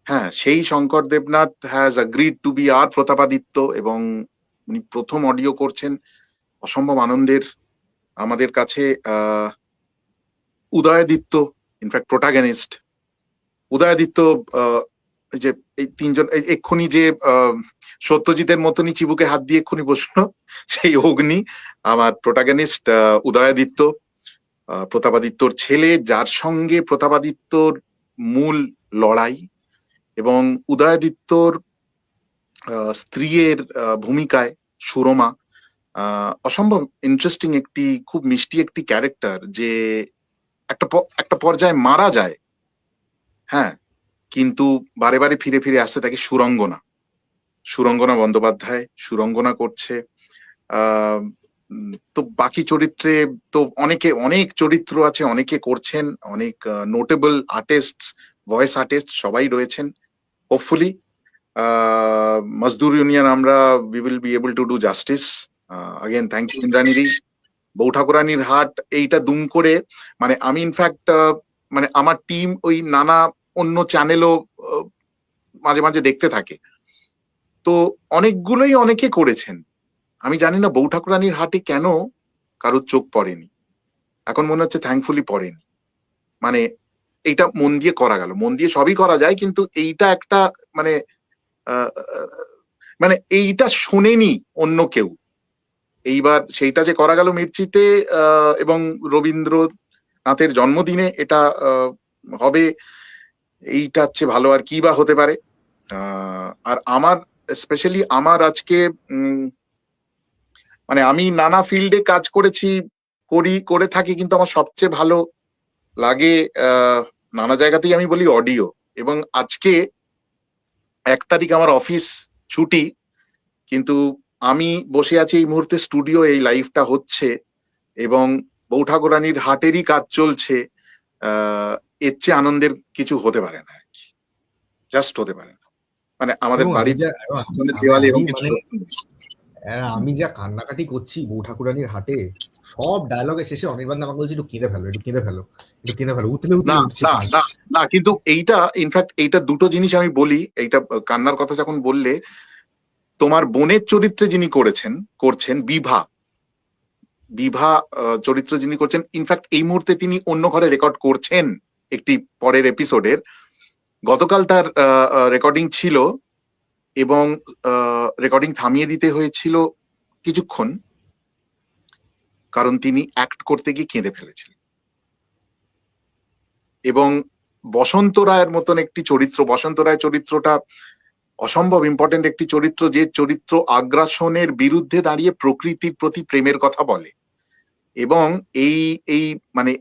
Speaker 2: হ্যাঁ, সেই Shankar Debnath has agreed to be আর প্রতাপাদিত্য, এবং উনি প্রথম অডিও করছেন। অসম্ভব আনন্দের আমাদের কাছে। উদয়াদিত্য, ইনফ্যাক্ট প্রোটাগনিস্ট উদয়াদিত্য, যে এই 3জন, এক্ষুনি যে সত্যজিতের মতনই চিবুকে হাত দিয়ে এক্ষুনি বসলো, সেই অগ্নি আমার প্রোটাগনিস্ট উদয়াদিত্য, প্রতাপাদিত্যর ছেলে, যার সঙ্গে প্রতাপাদিত্যর মূল লড়াই, এবং উদয়াদিত্যর স্ত্রীর ভূমিকায় সুরমা। অসম্ভব ইন্টারেস্টিং একটি, খুব মিষ্টি একটি ক্যারেক্টার, যে একটা পর্যায়ে মারা যায়, হ্যাঁ, কিন্তু বারে বারে ফিরে ফিরে আসতে থাকে। সুরঙ্গনা বন্দ্যোপাধ্যায় সুরঙ্গনা করছে। তো বাকি চরিত্রে তো অনেক চরিত্র আছে, অনেকে করছেন, অনেক নোটেবল আর্টিস্ট, ভয়েস আর্টিস্ট সবাই রয়েছেন। হোপফুলি মজদুর ইউনিয়ন আমরা we will be able to do justice. Again thank you ইন্দ্রাণীদি। বউ ঠাকুরানীর হাট এইটা দুম করে, মানে আমি ইনফ্যাক্ট মানে আমার টিম ওই নানা অন্য চ্যানেলও মাঝে মাঝে দেখতে থাকে, তো অনেকগুলোই অনেকে করেছেন। আমি জানি না বউ ঠাকুরানীর হাটে কেন কারোর চোখ পড়েনি, এখন মনে হচ্ছে থ্যাঙ্কফুলি পড়েনি। মানে এইটা মন দিয়ে করা গেল, মন দিয়ে সবই করা যায়, কিন্তু এইটা একটা মানে আহ, মানে এইটা শোনেনি অন্য কেউ। এইবার সেইটা যে করা গেল মির্চিতে এবং রবীন্দ্রনাথের জন্মদিনে এটা হবে, এইটা হচ্ছে ভালো। আর কি বা হতে পারে। আর আমার স্পেশালি আমার আজকে মানে আমি নানা ফিল্ডে কাজ করেছি, করে থাকি, কিন্তু আমার সবচেয়ে ভালো লাগে নানা জায়গাতেই আমি বলি অডিও। এবং আজকে 1 তারিখ আমার অফিস ছুটি, কিন্তু আমি বসে আছি এই মুহূর্তে স্টুডিও, এই লাইভটা হচ্ছে এবং বউ ঠাকুরানীর হাটেরই কাজ চলছে। এর চেয়ে আনন্দের কিছু হতে পারে না, জাস্ট হতে পারে না। মানে আমাদের
Speaker 3: এবং
Speaker 2: বাড়ির দেওয়ালে এরকম কিছু সত্যি নেই।
Speaker 3: আমি যা কান্নাকাটি করছি বউ ঠাকুরানীর হাটে, সব ডায়লগের শেষে অনির্বাণ আমাকে বলছে একটু কেঁদে ফেলো, একটু কেঁদে ফেলো, একটু কেঁদে ফেলো, উতলে
Speaker 2: না
Speaker 3: উতলে উঠছে
Speaker 2: না
Speaker 3: কান্না।
Speaker 2: না না, কিন্তু এইটা ইনফ্যাক্ট এইটা দুটো জিনিস আমি বলি। এইটা কান্নার কথা যখন বললে, তোমার বোনের চরিত্রে যিনি করছেন বিভা, বিভা চরিত্র যিনি করছেন, ইনফ্যাক্ট এই মুহূর্তে তিনি অন্য ঘরে রেকর্ড করছেন একটি পরের এপিসোডের। গতকাল তার রেকর্ডিং ছিল এবং রেকর্ডিং থামিয়ে দিতে হয়েছিল কিছুক্ষণ, কারণ তিনি অ্যাক্ট করতে গিয়ে কেঁদে ফেলেছিলেন। এবং বসন্ত রায়ের মতন একটি চরিত্র, বসন্ত রায় চরিত্রটা অসম্ভব ইম্পর্টেন্ট একটি চরিত্র, যে চরিত্র আগ্রাসনের বিরুদ্ধে দাঁড়িয়ে প্রকৃতির প্রতি প্রেমের কথা বলে। এবং এই এই মানে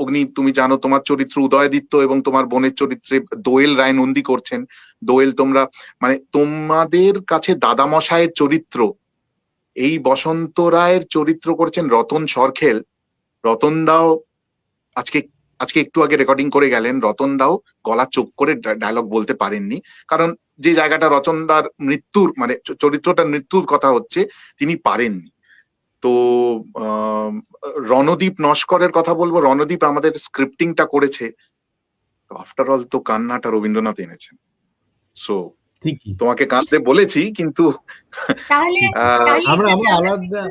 Speaker 2: অগ্নি, তুমি জানো তোমার চরিত্র উদয়াদিত্য এবং তোমার বোনের চরিত্রে দোয়েল রায় নন্দী করছেন। দোয়েল তোমরা মানে তোমাদের কাছে দাদামশায়ের চরিত্র, এই বসন্ত রায়ের চরিত্র করছেন রতন সরখেল। রতন দাও আজকে আজকে একটু আগে রেকর্ডিং করে গেলেন। রতন দাও গলা চোখ করে ডায়লগ বলতে পারেননি, কারণ যে জায়গাটা রতনদার মৃত্যুর মানে চরিত্রটার মৃত্যুর কথা হচ্ছে, তিনি পারেননি। তো রণদীপ নস্করের কথা বলবো। রণদীপ আমাদের স্ক্রিপ্টিংটা করেছে। তো আফটার অল তো কান্নাটা রবীন্দ্রনাথ এনেছেন। সো
Speaker 3: ঠিকই,
Speaker 2: তোমাকে কাঁদতে বলেছি, কিন্তু
Speaker 1: তাহলে
Speaker 3: আমরা
Speaker 1: এখানে
Speaker 3: আমরা আলাদা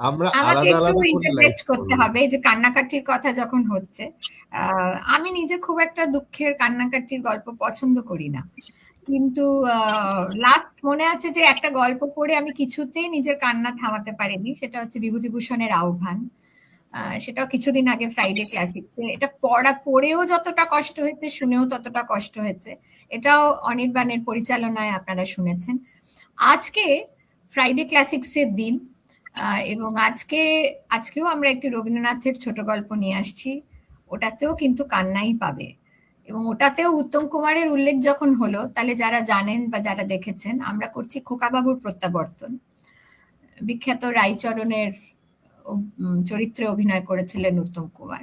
Speaker 3: আমরা
Speaker 1: আমাকে
Speaker 3: আলাদা
Speaker 1: একটু
Speaker 3: আলাদা করে লাইভ
Speaker 1: ইন্টারজেক্ট করতে
Speaker 3: করবো।
Speaker 1: হবে যে কান্নাকাটির কথা যখন হচ্ছে। আমি নিজে খুব একটা দুঃখের কান্নাকাটির গল্প পছন্দ করি না, কিন্তু লাস্ট মনে আছে যে একটা গল্প পড়ে আমি কিছুতেই নিজের কান্না থামাতে পারিনি, সেটা হচ্ছে বিভূতিভূষণের আহ্বান। সেটাও কিছুদিন আগে ফ্রাইডে ক্লাসিক্সে। এটা পড়েও যতটা কষ্ট হয়েছে, শুনেও ততটা কষ্ট হয়েছে। এটাও অনির্বাণের পরিচালনায় আপনারা শুনেছেন। আজকে ফ্রাইডে ক্লাসিক্সের দিন, এবং আজকেও আমরা একটি রবীন্দ্রনাথের ছোট গল্প নিয়ে আসছি। ওটাতেও কিন্তু কান্নাই পাবে, এবং ওটাতেও উত্তম কুমারের উল্লেখ যখন হলো, তাহলে যারা জানেন বা যারা দেখেছেন, আমরা করছি খোকাবাবুর প্রত্যাবর্তন। বিখ্যাত রায়চরণের চরিত্রে অভিনয় করেছিলেন উত্তম কুমার।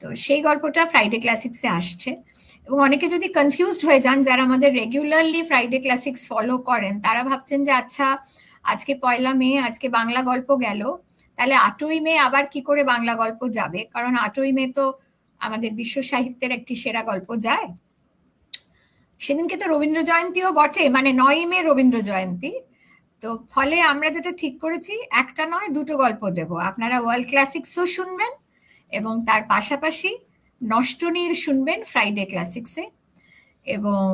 Speaker 1: তো সেই গল্পটা ফ্রাইডে ক্লাসিক্সে আসছে। এবং অনেকে যদি কনফিউজড হয়ে যান, যারা আমাদের রেগুলারলি ফ্রাইডে ক্লাসিক্স ফলো করেন, তারা ভাবছেন যে আচ্ছা আজকে 1 মে, আজকে বাংলা গল্প গেল, তাহলে 8ই মে আবার কি করে বাংলা গল্প যাবে? কারণ 8ই মে তো আমাদের বিশ্ব সাহিত্যের একটি সেরা গল্প যায়। সেদিনকে তো রবীন্দ্র জয়ন্তীও বটে, মানে 9ই মে রবীন্দ্র জয়ন্তী। তো ফলে আমরা যেটা ঠিক করেছি, একটা নয় দুটো গল্প দেব। আপনারা ওয়ার্ল্ড ক্লাসিক্সও শুনবেন এবং তার পাশাপাশি নষ্টনীর শুনবেন ফ্রাইডে ক্লাসিক্সে। এবং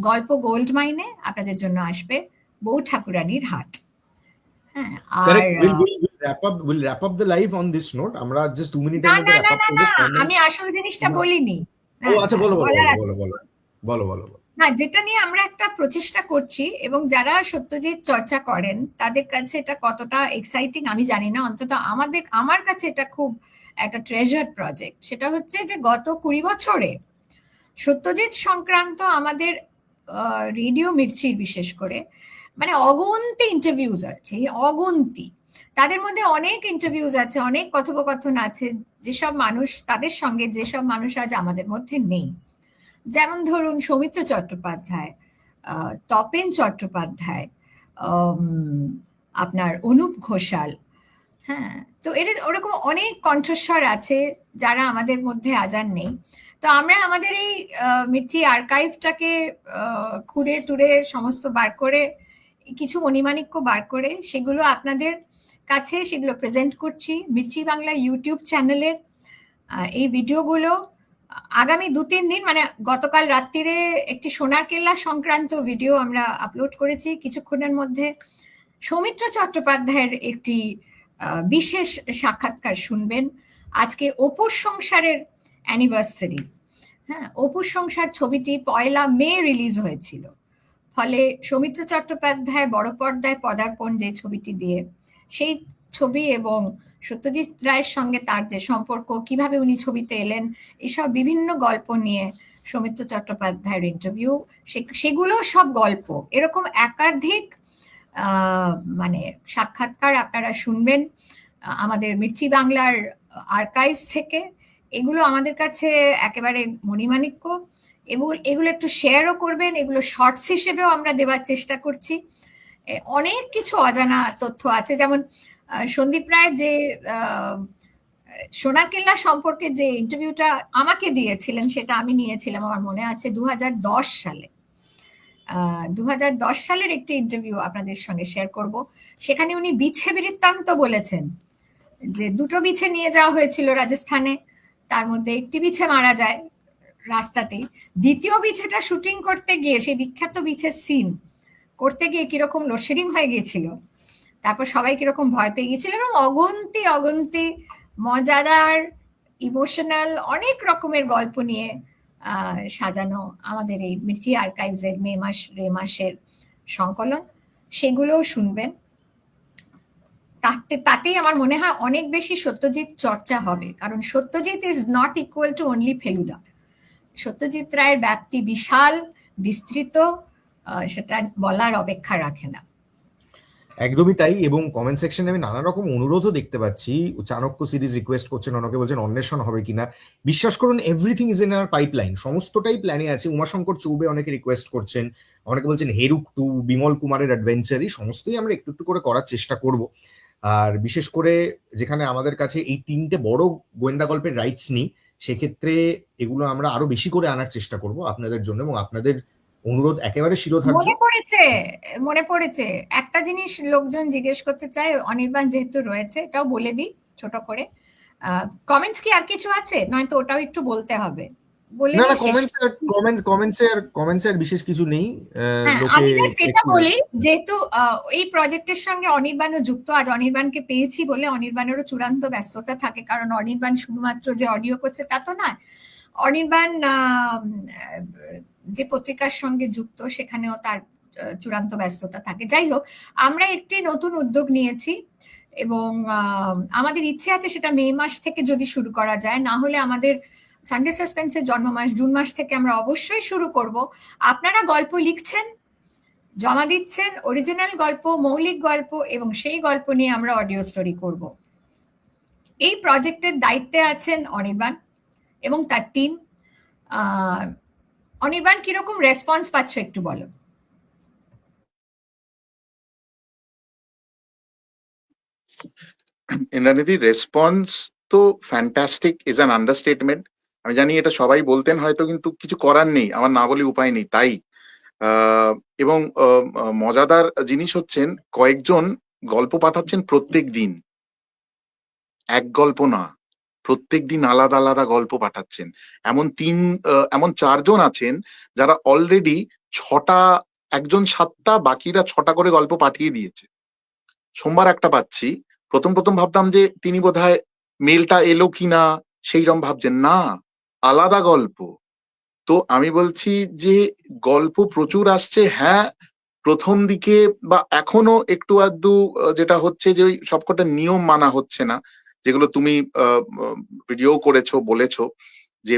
Speaker 1: গল্প গোল্ড মাইনে আপনাদের জন্য আসবে বউ ঠাকুরানীর হাট। হ্যাঁ, আর
Speaker 3: We'll wrap up the live on this note. আমরা just 2 মিনিটের
Speaker 1: না
Speaker 3: মধ্যে
Speaker 1: না
Speaker 3: wrap
Speaker 1: না
Speaker 3: up
Speaker 1: না
Speaker 3: করবো।
Speaker 1: না, আমি আসল জিনিসটা
Speaker 3: না।
Speaker 1: বলিনি।
Speaker 3: ও আচ্ছা, বলো বলো
Speaker 1: বলার
Speaker 3: বলো বলো বলো বলো বলো।
Speaker 1: না, যেটা নিয়ে আমরা একটা প্রচেষ্টা করছি এবং যারা সত্যজিৎ চর্চা করেন তাদের কাছে এটা কতটা এক্সাইটিং আমি জানি না, অন্তত আমার কাছে এটা খুব একটা ট্রেজার প্রজেক্ট। সেটা হচ্ছে যে গত 20 বছরে সত্যজিৎ সংক্রান্ত আমাদের রেডিও মির্চির বিশেষ করে মানে অগন্তি ইন্টারভিউজ আছে, অগন্তি। তাদের মধ্যে অনেক ইন্টারভিউজ আছে, অনেক কথোপকথন আছে যেসব মানুষ, তাদের সঙ্গে যেসব মানুষ আজ আমাদের মধ্যে নেই। যেমন ধরুন সৌমিত্র চট্টোপাধ্যায়, তপেন চট্টোপাধ্যায়, আপনার অনুপ ঘোষাল, হ্যাঁ, তো এদের ওরকম অনেক কণ্ঠস্বর আছে যারা আমাদের মধ্যে আজ আর নেই। তো আমরা আমাদের এই মির্চি আর্কাইভটাকে খুঁড়ে টুড়ে সমস্ত বার করে, কিছু মণিমাণিক্য বার করে সেগুলো আপনাদের কাছে সেগুলো প্রেজেন্ট করছি মির্চি বাংলা ইউটিউব চ্যানেলের। এই ভিডিওগুলো আগামী 2-3 দিন, মানে গতকাল রাত্রিরে একটি সোনার কেল্লা সংক্রান্ত ভিডিও আমরা আপলোড করেছি, কিছুক্ষণের মধ্যে সৌমিত্র চট্টোপাধ্যায়ের একটি বিশেষ সাক্ষাৎকার শুনবেন। আজকে অপুর সংসারের অ্যানিভার্সারি, হ্যাঁ, অপুর সংসার ছবিটি 1 মে রিলিজ হয়েছিল, ফলে সৌমিত্র চট্টোপাধ্যায় বড় পর্দায় পদার্পণ যে ছবিটি দিয়ে, সেই ছবি এবং সত্যজিৎ রায়ের সঙ্গে তার যে সম্পর্ক, কিভাবে উনি ছবিতে এলেন, এসব বিভিন্ন গল্প নিয়ে সৌমিত্র চট্টোপাধ্যায়ের ইন্টারভিউ, সেগুলো সব গল্প, এরকম একাধিক মানে সাক্ষাৎকার আপনারা শুনবেন আমাদের মির্চি বাংলার আর্কাইভস থেকে। এগুলো আমাদের কাছে একেবারে মণিমাণিক্য, এবং এগুলো একটু শেয়ারও করবেন, এগুলো শর্টস হিসেবেও আমরা দেওয়ার চেষ্টা করছি। অনেক কিছু অজানা তথ্য আছে, যেমন সন্দীপ রায় যে সোনার কেল্লা সম্পর্কে যে ইন্টারভিউটা আমাকে দিয়েছিলেন, সেটা আমি নিয়েছিলাম, আমার মনে আছে 2010 সালে। 2010 সালের একটি ইন্টারভিউ আপনাদের সঙ্গে শেয়ার করব। সেখানে উনি বিছে বৃত্তান্ত বলেছেন যে 2টো বিছে নিয়ে যাওয়া হয়েছিল রাজস্থানে, তার মধ্যে একটি বিছে মারা যায় রাস্তাতেই, দ্বিতীয় বিছেটা শুটিং করতে গিয়ে, সেই বিখ্যাত বিছের সিন করতে গিয়ে কিরকম লোডশেডিং হয়ে গিয়েছিল, তারপর সবাই কিরকম ভয় পেয়ে গিয়েছিল, এবং অগন্তি মজাদার ইমোশনাল অনেক রকমের গল্প নিয়ে সাজানো আমাদের এই মির্চি আর্কাইভসের মে মাসের সংকলন, সেগুলোও শুনবেন। তাতেই আমার মনে হয় অনেক বেশি সত্যজিৎ চর্চা হবে, কারণ Satyajit is not equal to only Feluda. Satyajit রায়ের ব্যাপ্তি বিশাল, বিস্তৃত, সেটা বলার অপেক্ষা রাখে না।
Speaker 3: একদমই তাই। এবং কমেন্ট সেকশনে আমি নানা রকম অনুরোধও দেখতে পাচ্ছি। চাণক্য সিরিজ রিকোয়েস্ট করছেন, অনেকে বলছেন অন্বেষণ হবে কিনা। বিশ্বাস করুন, everything is in our pipeline, সমস্তটাই প্ল্যানে আছে। উমাশঙ্কর চৌবে অনেকে রিকোয়েস্ট করছেন, অনেকে বলছেন হেরুক 2, বিমল কুমারের অ্যাডভেঞ্চার, এই সমস্তই আমরা একটু একটু করে করার চেষ্টা করব। আর বিশেষ করে যেখানে আমাদের কাছে এই 3টে বড় গোয়েন্দা গল্পের রাইটস নেই, সেক্ষেত্রে এগুলো আমরা আরো বেশি করে আনার চেষ্টা করব আপনাদের জন্য, এবং আপনাদের অনুরোধ একেবারে শিরোধার্য।
Speaker 1: মনে পড়েছে একটা জিনিস লোকজন জিজ্ঞেস করতে চায়, অনির্বাণ যেহেতু রয়েছে এটাও বলে দিই ছোট করে। কমেন্টস কি আর কিছু আছে? নয়তো ওটাও একটু বলতে হবে।
Speaker 3: না, কমেন্টস এর বিশেষ কিছু নেই।
Speaker 1: আমি জাস্ট এটা বলি, যেহেতু এই প্রজেক্টের সঙ্গে অনির্বাণও যুক্ত, আজ অনির্বাণকে পেয়েছি বলে অনির্বাণেরও চূড়ান্ত ব্যস্ততা থাকে, কারণ অনির্বাণ শুধুমাত্র যে অডিও করছে তা তো নয়, অনির্বাণ যে পত্রিকার সঙ্গে যুক্ত সেখানেও তার চূড়ান্ত ব্যস্ততা থাকে। যাই হোক, আমরা একটি নতুন উদ্যোগ নিয়েছি এবং আমাদের ইচ্ছে আছে সেটা মে মাস থেকে যদি শুরু করা যায়, না হলে আমাদের সানডে সাসপেন্সের জন্মমাস জুন মাস থেকে আমরা অবশ্যই শুরু করব। আপনারা গল্প লিখছেন, জমা দিচ্ছেন, অরিজিনাল গল্প, মৌলিক গল্প, এবং সেই গল্প নিয়ে আমরা অডিও স্টোরি করব। এই প্রজেক্টের দায়িত্বে আছেন অনির্বাণ এবং তার টিম। অনির্বাণ, কিরকম রেসপন্স পাচ্ছ একটু বলো।
Speaker 2: ইন্দ্রানীতি, রেসপন্স তো ফ্যান্টাস্টিক ইজ অ্যান আন্ডারস্টেটমেন্ট। আমি জানি এটা সবাই বলতেন হয়তো, কিন্তু কিছু করার নেই, আমার না বলে উপায় নেই। তাই এবং মজাদার জিনিস হচ্ছেন, কয়েকজন গল্প পাঠাচ্ছেন প্রত্যেক দিন, এক গল্প না, প্রত্যেক দিন আলাদা আলাদা গল্প পাঠাচ্ছেন। এমন 4 জন আছেন যারা অলরেডি 6টা, একজন 7টা, বাকিরা 6টা করে গল্প পাঠিয়ে দিয়েছে। সোমবার একটা পাচ্ছি, প্রথম ভাবতাম যে তিনি বোধহয় মেলটা এলো কিনা সেইরকম ভাবছেন, না, আলাদা গল্প। তো আমি বলছি যে গল্প প্রচুর আসছে। হ্যাঁ, প্রথম দিকে বা এখনো একটু আধটু যেটা হচ্ছে যে ওই সবকটা নিয়ম মানা হচ্ছে না, যেগুলো তুমি ভিডিও করেছো, বলেছো যে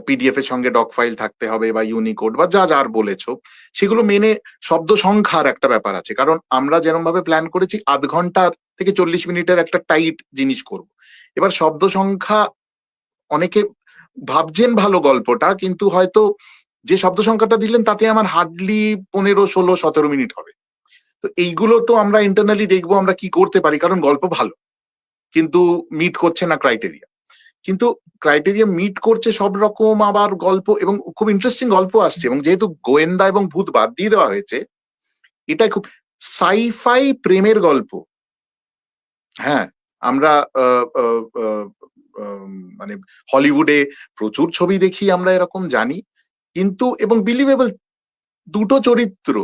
Speaker 2: পিডিএফ এর সঙ্গে ডক ফাইল থাকতে হবে বা ইউনিকোড বা যা যার বলেছো, সেগুলো মেনে শব্দ সংখ্যার একটা ব্যাপার আছে। কারণ আমরা যেরকম ভাবে প্ল্যান করেছি, 0.5 ঘন্টার থেকে 40 মিনিটের একটা টাইট জিনিস করব। এবার শব্দ সংখ্যা অনেকে ভাবছেন ভালো গল্পটা, কিন্তু হয়তো যে শব্দ সংখ্যাটা দিলেন তাতে আমার হার্ডলি 15, 16, 17 মিনিট হবে। তো এইগুলো তো আমরা ইন্টারনালি দেখবো আমরা কি করতে পারি, কারণ গল্প ভালো কিন্তু মিট করছে না ক্রাইটেরিয়া। কিন্তু ক্রাইটেরিয়া মিট করছে সব রকম আবার গল্প, এবং খুব ইন্টারেস্টিং গল্প আসছে, এবং যেহেতু গোয়েন্দা এবং ভূত বাদ দিয়ে দেওয়া হয়েছে, এটা খুব সাইফাই প্রেমের গল্প। হ্যাঁ, আমরা মানে হলিউডে প্রচুর ছবি দেখি, আমরা এরকম জানি, কিন্তু এবং বিলিভেবল দুটো চরিত্র,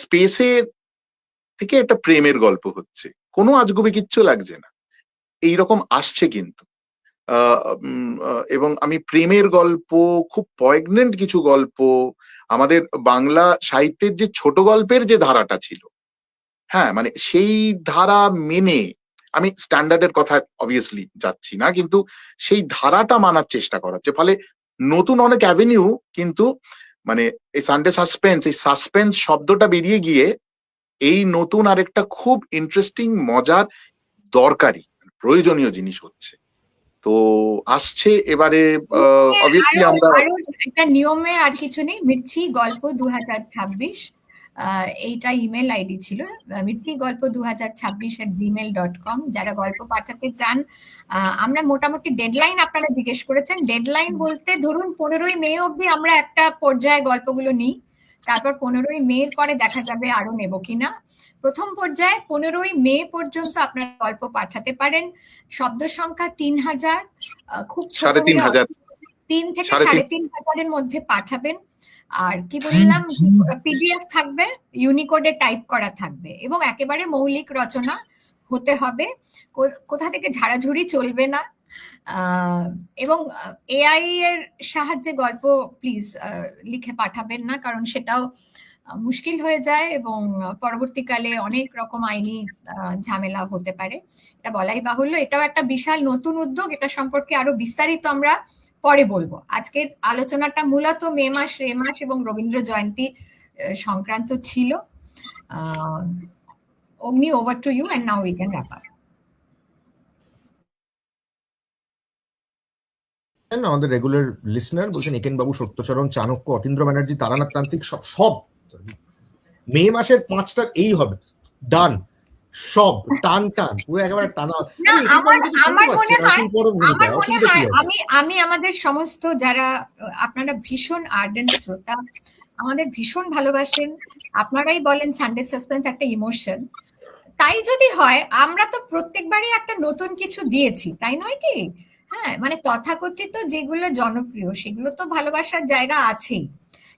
Speaker 2: স্পেসে থেকে একটা প্রেমের গল্প হচ্ছে, কোনো আজগুবি কিচ্ছু লাগছে না, এইরকম আসছে কিন্তু। এবং আমি প্রেমের গল্প, খুব পয়েগনেন্ট কিছু গল্প, আমাদের বাংলা সাহিত্যের যে ছোট গল্পের যে ধারাটা ছিল, হ্যাঁ মানে সেই ধারা মেনে, আমি স্ট্যান্ডার্ডের কথা অবভিয়াসলি যাচ্ছি না, কিন্তু সেই ধারাটা মানার চেষ্টা করা হচ্ছে, ফলে নতুন অনেক অ্যাভিনিউ, কিন্তু মানে এই সানডে সাসপেন্স, এই সাসপেন্স শব্দটা বেরিয়ে গিয়ে এই নতুন আরেকটা খুব ইন্টারেস্টিং, মজার, দরকারি, প্রয়োজনীয় জিনিস হচ্ছে। তো আসছে এবারে অবভিয়াসলি আমরা
Speaker 1: আরো একটা নিয়মে আর কিছু নেই, মির্চি গল্প 2026 এইটা ইমেল আইডি ছিল, মির্চি গল্প 2026@gmail.com। যারা গল্প পাঠাতে চান, আমরা মোটামুটি ডেডলাইন, আপনারা জিজ্ঞেস করেছেন, ডেডলাইন বলতে ধরুন 15ই মে অবধি আমরা একটা পর্যায়ে গল্পগুলো নিই, তারপর 15ই মের পরে দেখা যাবে আরো নেব কিনা। প্রথম পর্যায়ে 15ই মে পর্যন্ত আপনারা গল্প পাঠাতে পারেন। শব্দ সংখ্যা 3000, খুব ছোট
Speaker 2: 3,500
Speaker 1: 3 থেকে 3,500 মধ্যে পাঠাবেন। আর কি বললাম, পিডিএফ থাকবে, ইউনিকোডে টাইপ করা থাকবে, এবং একেবারে মৌলিক রচনা হতে হবে, কোথা থেকে ঝাড়াঝুড়ি চলবে না। এবং এআই এর সাহায্যে গল্প প্লিজ লিখে পাঠাবেন না, কারণ সেটাও মুশকিল হয়ে যায় এবং পরবর্তীকালে অনেক রকম আইনি ঝামেলা হতে পারে, এটা বলাই বাহুল্য। এটাও একটা বিশাল নতুন উদ্যোগ, এটা সম্পর্কে আরো বিস্তারিত আমরা পরে বলবো। আজকের আলোচনাটা মূলত মে মাস, এবং রবীন্দ্র জয়ন্তী সংক্রান্ত ছিল। Agni, over to you, and now we can wrap up.
Speaker 3: আমাদের রেগুলার লিসনার বলছেন একেন বাবু, সত্যচরণ, চাণক্য, অতীন্দ্র ব্যানার্জি, তারানাথ তান্ত্রিক, সব মে মাসের 5টা এই হবে, ডান, সব টান পুরো একেবারে টানা।
Speaker 1: আমার মনে হয় আমি আমাদের সমস্ত যারা, আপনারা ভীষণ আর্ডেন্ট শ্রোতা, আমাদের ভীষণ ভালোবাসেন, আপনারাই বলেন সানডে সাসপেন্স একটা ইমোশন, তাই যদি হয় আমরা তো প্রত্যেকবারই একটা নতুন কিছু দিয়েছি, তাই নয় কি? হ্যাঁ, মানে তথাকথিত যেগুলো জনপ্রিয় সেগুলো তো ভালোবাসার জায়গা আছেই,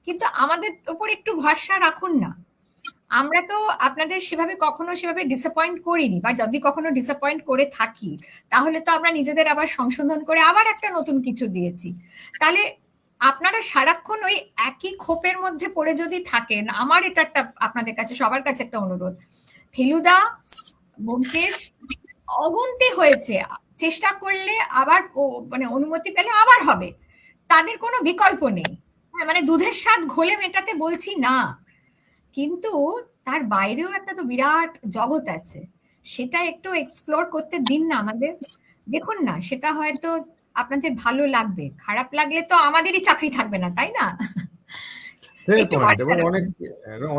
Speaker 1: কিন্তু আমাদের উপর একটু ভরসা রাখুন না। আমরা তো আপনাদের কখনো সেভাবে ডিসঅ্যাপয়েন্ট করিনি, বা যদি কখনো ডিসঅ্যাপয়েন্ট করে থাকি তাহলে তো আমরা নিজেদের আবার সংশোধন করে আবার একটা নতুন কিছু দিয়েছি। তাহলে আপনারা সারাক্ষণ ওই একই খোপের মধ্যে পড়ে যদি থাকেন, আমার এটা একটা আপনাদের কাছে, সবার কাছে একটা অনুরোধ, ফেলুদা, ব্যোমকেশ অগুন্তি হয়েছে, চেষ্টা করলে আবার মানে অনুমতি পেলে আবার হবে, তাদের কোনো বিকল্প নেই। হ্যাঁ, মানে দুধের স্বাদ ঘোলে মেটাতে বলছি না, কিন্তু তার বাইরেও একটা তো বিরাট জগৎ আছে, সেটা একটু এক্সপ্লোর করতে দিন না আমাদের। দেখুন না, সেটা হয়তো আপনাদের ভালো লাগবে, খারাপ লাগলে তো আমাদেরই চাকরি থাকবে না, তাই না?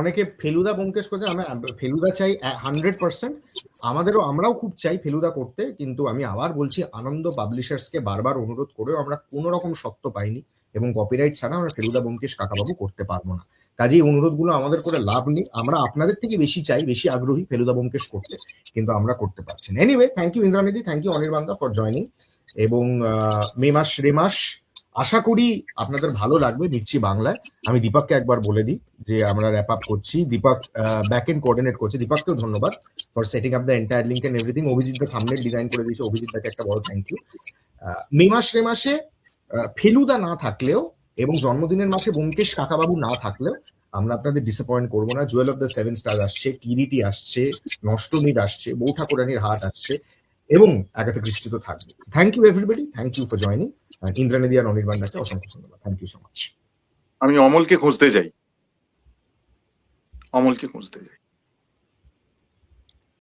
Speaker 3: অনেকে ফেলুদা ব্যোমকেশ করছে, আমরা ফেলুদা চাই 100%, আমরাও খুব চাই ফেলুদা করতে, কিন্তু আমি আবার বলছি, আনন্দ পাবলিশার্সকে বারবার অনুরোধ করেও আমরা কোনো রকম সত্ত্ব পাইনি, এবং কপিরাইট ছাড়া আমরা ফেলুদা ব্যোমকেশ কাকাবাবু করতে পারবো না। কাজেই অনুরোধগুলো আমাদের করে লাভ নেই, আমরা আপনাদের থেকে বেশি চাই, বেশি আগ্রহী ফেলুদা ব্যোমকেশ করতে, কিন্তু আমরা করতে পারছি না। এনিওয়ে, থ্যাংক ইউ ইন্দ্রানিধি, থ্যাংক ইউ অনির্বাণদা ফর জয়নিং, এবং মে মাস রে মাস আশা করি আপনাদের ভালো লাগবে মির্চি বাংলায়। আমি দীপককে একবার বলে দিই যে আমরা র্যাপ আপ করছি, দীপক ব্যাক এন্ড কোঅর্ডিনেট করছে, দীপককেও ধন্যবাদ for setting up the entire link and everything. Abhijit দা থাম্বনেল ডিজাইন করে দিয়েছে, অভিজিৎ দাকে একটা বড় থ্যাংক ইউ। মে মাস রে মাসে ফেলুদা না থাকলেও এবং জন্মদিনের মাসে ব্যোমকেশ কাকাবাবু না থাকলেও আমরা আপনাদের ডিসঅ্যাপয়েন্ট করবো না। জুয়েল অফ দ্য 7 স্টার আসছে, কিরিটি আসছে, নষ্টমীর আসছে, বউ ঠাকুরানির হাট আসছে, এবং আগাথা ক্রিস্টি তো থাকবে। Thank you everybody, thank you for joining. ইন্দ্রানিধি আর অনির্বাণদাকে অসংখ্য ধন্যবাদ, থ্যাংক ইউ সো মাচ।
Speaker 2: আমি অমলকে খুঁজতে যাই।